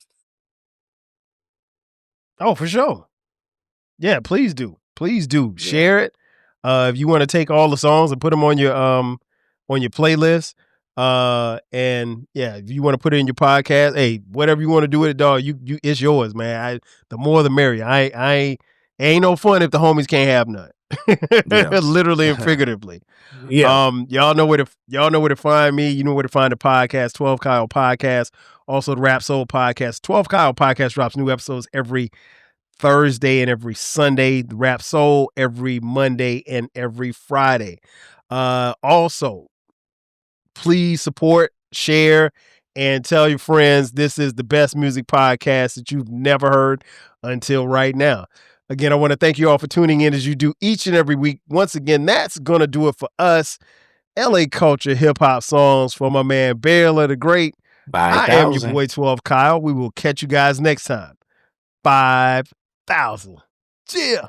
Oh, for sure. Yeah, please do. Please do. Yeah. Share it. If you want to take all the songs and put them on your playlist. And yeah, if you want to put it in your podcast, hey, whatever you want to do with it, dog, you it's yours, man. The more the merrier. I ain't no fun if the homies can't have none. Literally and figuratively. Yeah. Y'all know where to find me. You know where to find the podcast, 12 Kyle Podcast. Also the Rap Soul Podcast. 12 Kyle Podcast drops new episodes every Thursday and every Sunday. The Rap Soul every Monday and every Friday. Also, please support, share, and tell your friends this is the best music podcast that you've never heard until right now. Again, I want to thank you all for tuning in as you do each and every week. Once again, that's going to do it for us. LA Culture Hip Hop Songs for my man Baylor the Great. I am your boy 12 Kyle. We will catch you guys next time. 5,000. Yeah.